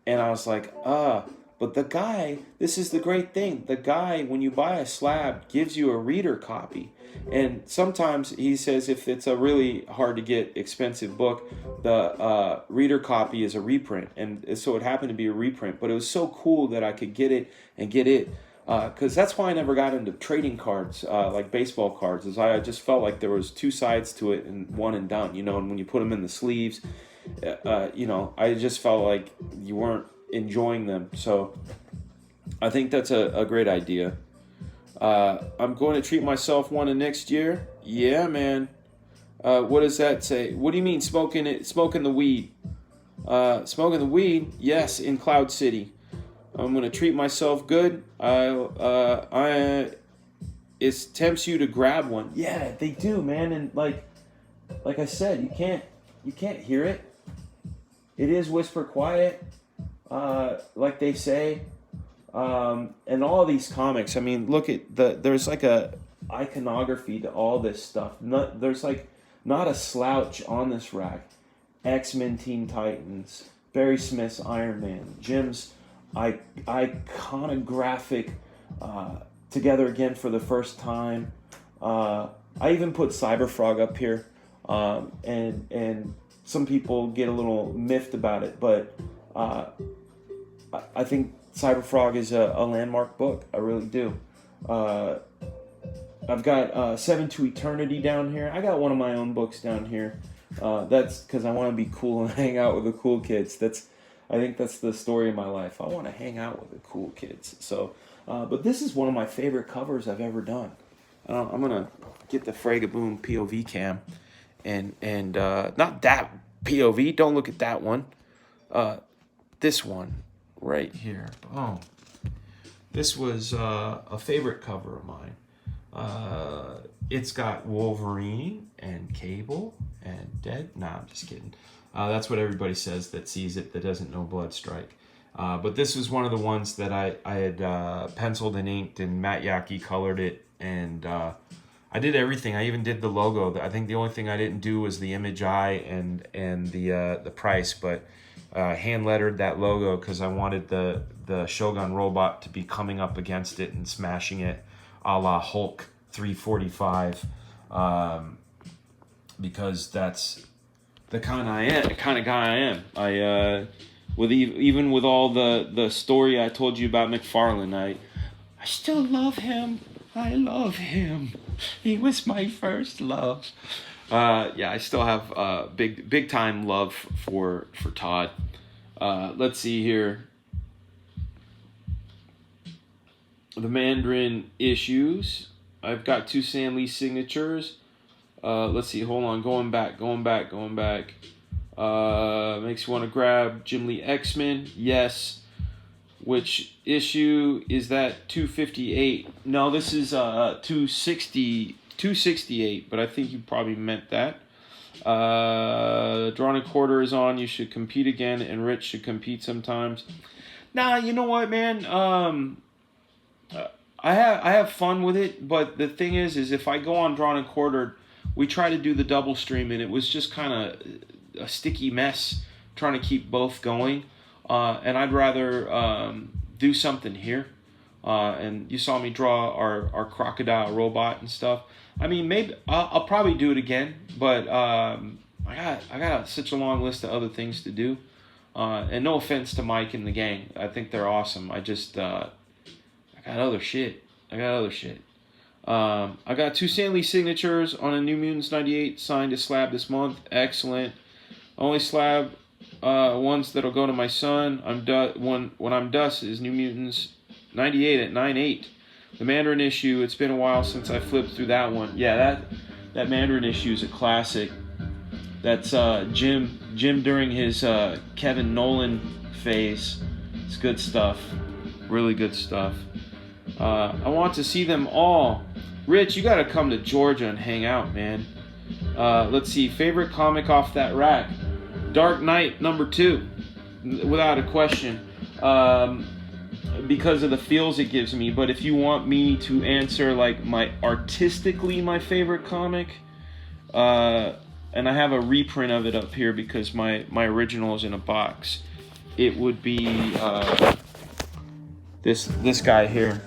and I was like, but the guy, this is the great thing, the guy, when you buy a slab, gives you a reader copy. And sometimes he says if it's a really hard to get expensive book, the reader copy is a reprint. And so it happened to be a reprint, but it was so cool that I could get it. Because that's why I never got into trading cards, like baseball cards, is I just felt like there was two sides to it and one and done, and when you put them in the sleeves, I just felt like you weren't enjoying them. So I think that's a great idea. I'm going to treat myself one next year. Yeah, man. What does that say? What do you mean smoking the weed? Smoking the weed? Yes, in Cloud City. I'm going to treat myself good. It tempts you to grab one. Yeah, they do, man. And like I said, you can't hear it. It is whisper quiet. Like they say, and all these comics, I mean, look at there's like a iconography to all this stuff. There's like not a slouch on this rack. X-Men Teen Titans, Barry Smith's Iron Man, Jim's iconographic Together Again for the First Time. I even put Cyberfrog up here, and some people get a little miffed about it, but I think Cyberfrog is a landmark book. I really do. I've got Seven to Eternity down here. I got one of my own books down here. That's because I want to be cool and hang out with the cool kids. I think that's the story of my life. I want to hang out with the cool kids. So, but this is one of my favorite covers I've ever done. I'm gonna get the Fragaboom POV cam, and not that POV. Don't look at that one. This one right here. Boom. This was a favorite cover of mine. It's got Wolverine and Cable and Dead. Nah, I'm just kidding. That's what everybody says that sees it that doesn't know Bloodstrike. But this was one of the ones that I had penciled and inked, and Matt Yaki colored it, and I did everything. I even did the logo. I think the only thing I didn't do was the image eye and the price, but hand lettered that logo because I wanted the Shogun robot to be coming up against it and smashing it, a la Hulk 345. because that's the kind of guy I am. Even with all the story I told you about McFarlane, I still love him. I love him. He was my first love. I still have big time love for Todd. Let's see here. The Mandarin issues. I've got 2 Stan Lee signatures. Let's see. Hold on. Going back. Makes you want to grab Jim Lee X-Men. Yes. Which issue is that? 258. No, this is 268, but I think you probably meant that. Drawn and Quarter is on. You should compete again, and Rich should compete sometimes. Nah, you know what, man? I have fun with it, but the thing is if I go on Drawn and Quartered, we try to do the double stream, and it was just kind of a sticky mess trying to keep both going. And I'd rather do something here. And you saw me draw our crocodile robot and stuff. I mean, maybe I'll probably do it again, but I got such a long list of other things to do. And no offense to Mike and the gang, I think they're awesome. I just I got other shit. I got 2 Stan Lee signatures on a New Mutants 98 signed to Slab this month. Excellent. Only Slab ones that'll go to my son. When I'm dust is New Mutants 98 at 9/8. The Mandarin issue, it's been a while since I flipped through that one. Yeah, that Mandarin issue is a classic. That's Jim during his Kevin Nolan phase. It's good stuff. Really good stuff. I want to see them all. Rich, you gotta come to Georgia and hang out, man. Let's see. Favorite comic off that rack? Dark Knight #2, without a question. Because of the feels it gives me. But if you want me to answer like my favorite comic, and I have a reprint of it up here because my original is in a box, it would be this guy here,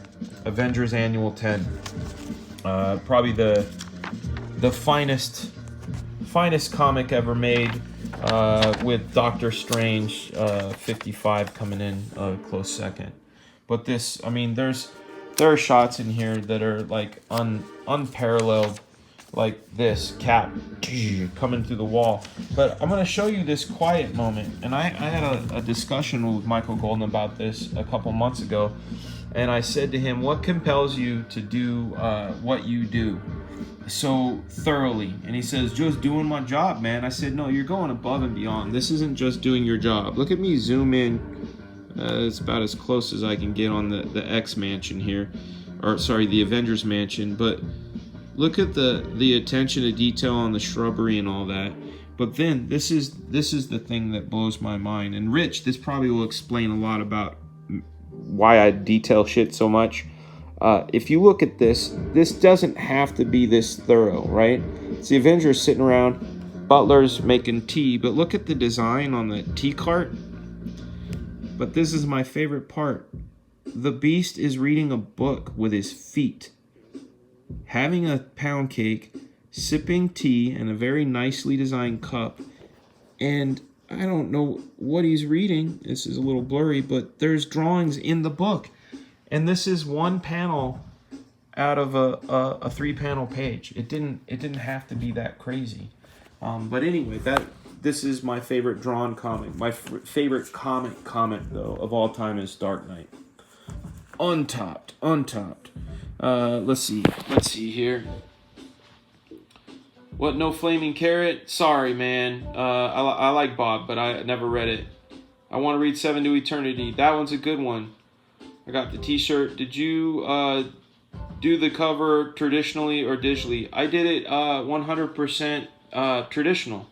Avengers Annual 10. Probably the finest comic ever made, with Doctor Strange 55 coming in a close second. But this, I mean, there are shots in here that are like unparalleled, like this Cap coming through the wall. But I'm gonna show you this quiet moment, and I had a discussion with Michael Golden about this a couple months ago, and I said to him, "What compels you to do what you do so thoroughly?" And he says, "Just doing my job, man." I said, "No, you're going above and beyond. This isn't just doing your job. Look at me zoom in. It's about as close as I can get on the X mansion here, or sorry, the Avengers mansion. But look at the attention to detail on the shrubbery and all that. But then this is the thing that blows my mind. And Rich, this probably will explain a lot about why I detail shit so much. If you look at this doesn't have to be this thorough, right? It's the Avengers sitting around, Butler's making tea, but look at the design on the tea cart. But this is my favorite part. The Beast is reading a book with his feet, having a pound cake, sipping tea in a very nicely designed cup, and I don't know what he's reading. This is a little blurry, but there's drawings in the book. And this is one panel out of a 3-panel page. It didn't have to be that crazy. But anyway, this is my favorite drawn comic. My favorite comic though of all time is Dark Knight. Untopped. Let's see here. What, no flaming carrot? Sorry, man. I like Bob, but I never read it. I want to read 7 to Eternity. That one's a good one. I got the t-shirt. Did you do the cover traditionally or digitally? I did it 100% traditional.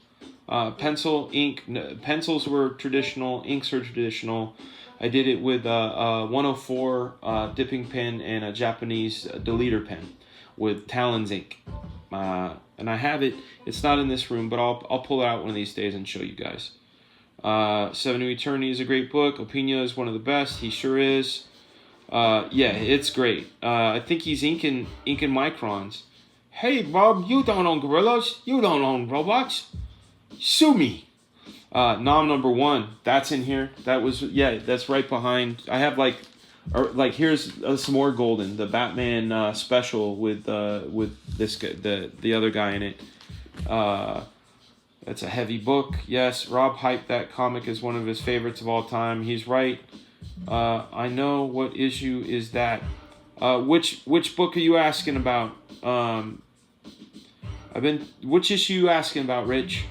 Pencil, ink. Pencils were traditional. Inks were traditional. I did it with 104 dipping pen and a Japanese deleter pen with Talon's ink. And I have it. It's not in this room, but I'll pull it out one of these days and show you guys. 7 to Eternity is a great book. Opinio is one of the best. He sure is. Yeah, it's great. I think he's inking microns. Hey, Rob, you don't own gorillas. You don't own robots. Sue me. Nom number 1. That's in here. That's right behind. I have here's some more Golden, the Batman special with this guy, the other guy in it. That's a heavy book. Yes, Rob hyped that comic as one of his favorites of all time. He's right. I know. What issue is that? Which book are you asking about? Which issue are you asking about, Rich?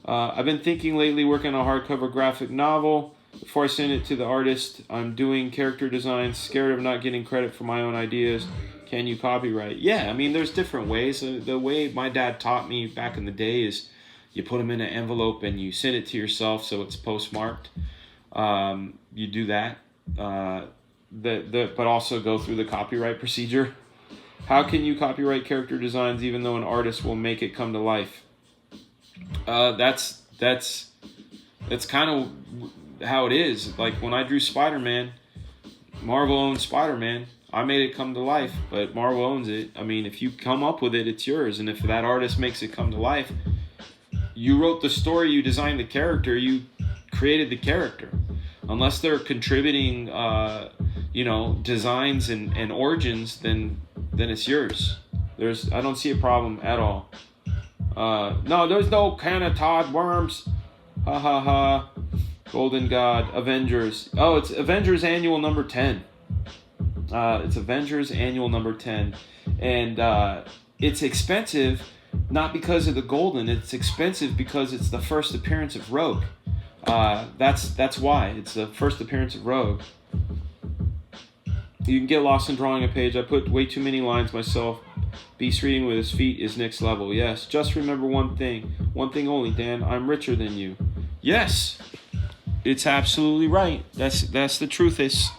I've been thinking lately, working on a hardcover graphic novel. Before I send it to the artist, I'm doing character designs, scared of not getting credit for my own ideas. Can you copyright? Yeah, I mean, there's different ways. The way my dad taught me back in the day is you put them in an envelope and you send it to yourself so it's postmarked. You do that. But also go through the copyright procedure. How can you copyright character designs even though an artist will make it come to life? That's kind of how it is. Like when I drew Spider-Man, Marvel owns Spider-Man. I made it come to life, but Marvel owns it. I mean, if you come up with it, it's yours. And if that artist makes it come to life, you wrote the story, you designed the character, you created the character. Unless they're contributing, designs and origins, then it's yours. I don't see a problem at all. No, there's no can of Todd Worms. Ha ha ha. Golden God. Avengers. Oh, it's Avengers Annual number 10. It's Avengers Annual number 10. And it's expensive, not because of the Golden. It's expensive because it's the first appearance of Rogue. That's why. It's the first appearance of Rogue. You can get lost in drawing a page. I put way too many lines myself. Beast reading with his feet is next level. Yes, just remember one thing only, Dan. I'm richer than you. Yes, it's absolutely right. That's the truth is.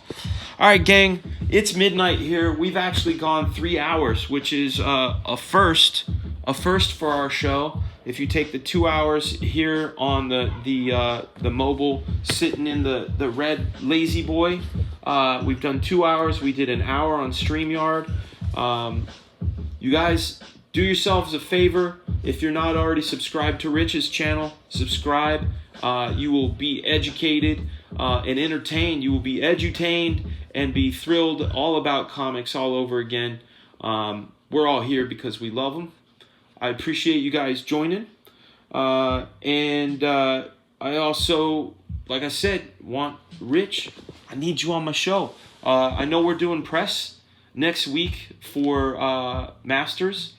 All right, gang. It's midnight here. We've actually gone 3 hours, which is a first for our show. If you take the 2 hours here on the mobile, sitting in the red lazy boy, we've done 2 hours. We did an hour on StreamYard. You guys, do yourselves a favor. If you're not already subscribed to Rich's channel, subscribe. You will be educated and entertained. You will be edutained and be thrilled all about comics all over again. We're all here because we love them. I appreciate you guys joining. And I also, like I said, want Rich. I need you on my show. I know we're doing press next week for Masters.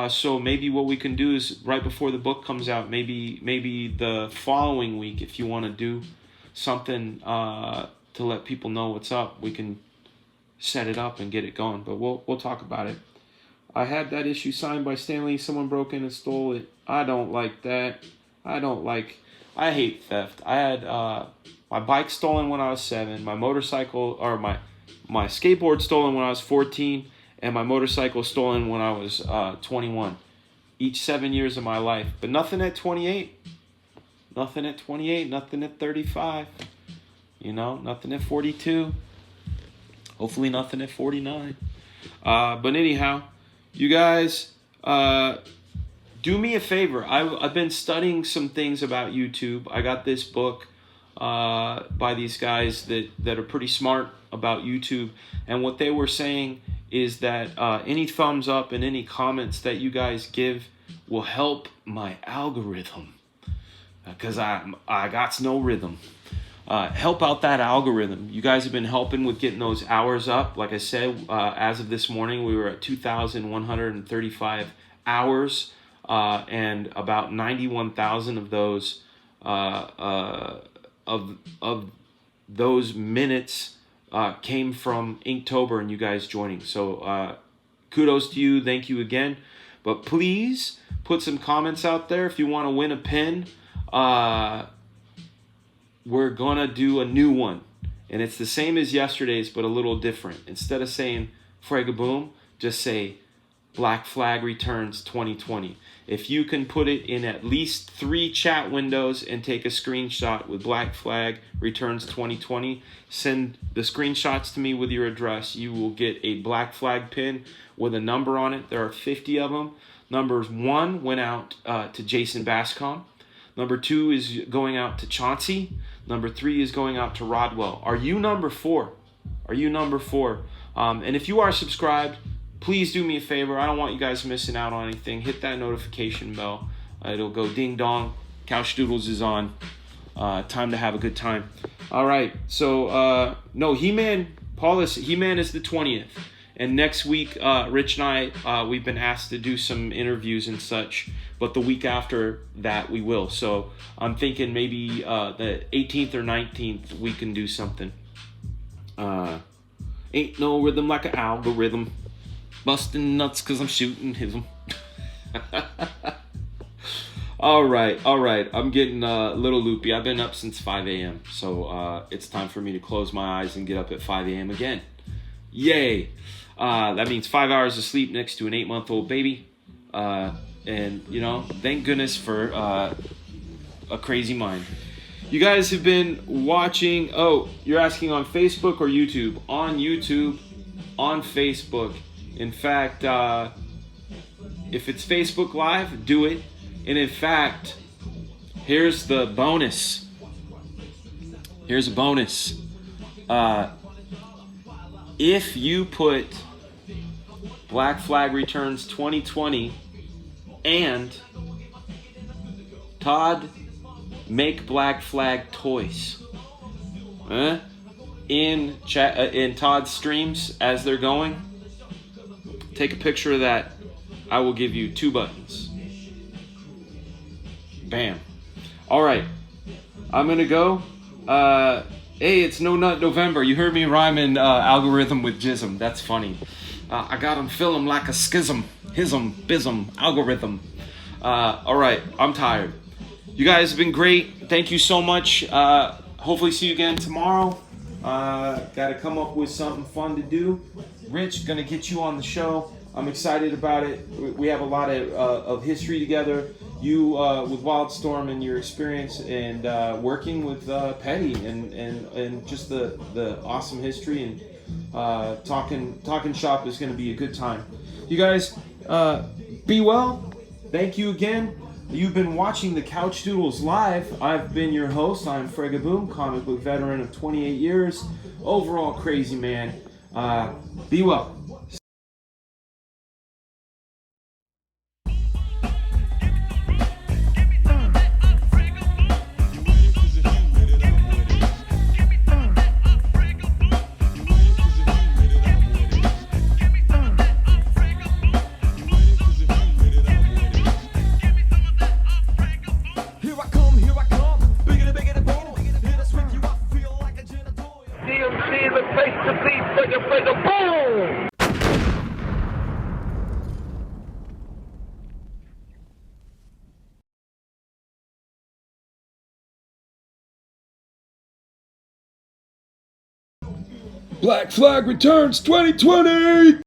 So maybe what we can do is right before the book comes out, maybe the following week, if you want to do something to let people know what's up, we can set it up and get it going. But we'll talk about it. I had that issue signed by Stanley. Someone broke in and stole it. I don't like that. I hate theft. I had my bike stolen when I was 7, my motorcycle or my skateboard stolen when I was 14, and my motorcycle stolen when I was 21. Each 7 years of my life. But nothing at 28. Nothing at 28. Nothing at 35. Nothing at 42. Hopefully nothing at 49. But anyhow, you guys, do me a favor. I've been studying some things about YouTube. I got this book by these guys that are pretty smart about YouTube. And what they were saying is that any thumbs up and any comments that you guys give will help my algorithm. Because I got no rhythm. Help out that algorithm. You guys have been helping with getting those hours up. Like I said, as of this morning, we were at 2,135 hours, and about 91,000 of those of those minutes came from Inktober and you guys joining. So kudos to you. Thank you again. But please put some comments out there if you want to win a pin. We're going to do a new one. And it's the same as yesterday's, but a little different. Instead of saying Fragaboom, just say Black Flag Returns 2020. If you can put it in at least 3 chat windows and take a screenshot with Black Flag Returns 2020, send the screenshots to me with your address. You will get a Black Flag pin with a number on it. There are 50 of them. Numbers 1 went out to Jason Bascom. Number 2 is going out to Chauncey. Number 3 is going out to Rodwell. Are you number 4? Are you number 4? And if you are subscribed, please do me a favor. I don't want you guys missing out on anything. Hit that notification bell. It'll go ding dong. Couchdoodles is on. Time to have a good time. All right. So, no, He-Man, Paulus, He-Man is the 20th. And next week, Rich and I, we've been asked to do some interviews and such. But the week after that, we will. So I'm thinking maybe the 18th or 19th, we can do something. Ain't no rhythm like an algorithm. Busting nuts because I'm shooting him. All right. I'm getting a little loopy. I've been up since 5 a.m. So it's time for me to close my eyes and get up at 5 a.m. again. Yay. That means 5 hours of sleep next to an 8-month-old baby. And, you know, thank goodness for a crazy mind. You guys have been watching. Oh, you're asking on Facebook or YouTube? On YouTube, on Facebook. In fact, if it's Facebook Live, do it. And in fact, here's the bonus. Here's a bonus. If you put Black Flag Returns 2020 and Todd Make Black Flag Toys in Todd's streams as they're going, take a picture of that. I will give you 2 buttons. Bam. All right. I'm going to go. Hey, it's No Nut November. You heard me rhyming algorithm with jism. That's funny. I got him, fill him like a schism. Hism, bism, algorithm. All right. I'm tired. You guys have been great. Thank you so much. Hopefully see you again tomorrow. Got to come up with something fun to do. Rich, gonna get you on the show. I'm excited about it. We have a lot of history together. You with Wildstorm and your experience and working with Petty and just the awesome history and talking shop is gonna be a good time. You guys be well. Thank you again. You've been watching the Couchdoodles Live. I've been your host. I'm Fragaboom, comic book veteran of 28 years. Overall crazy man. Be well. Black Flag Returns 2020!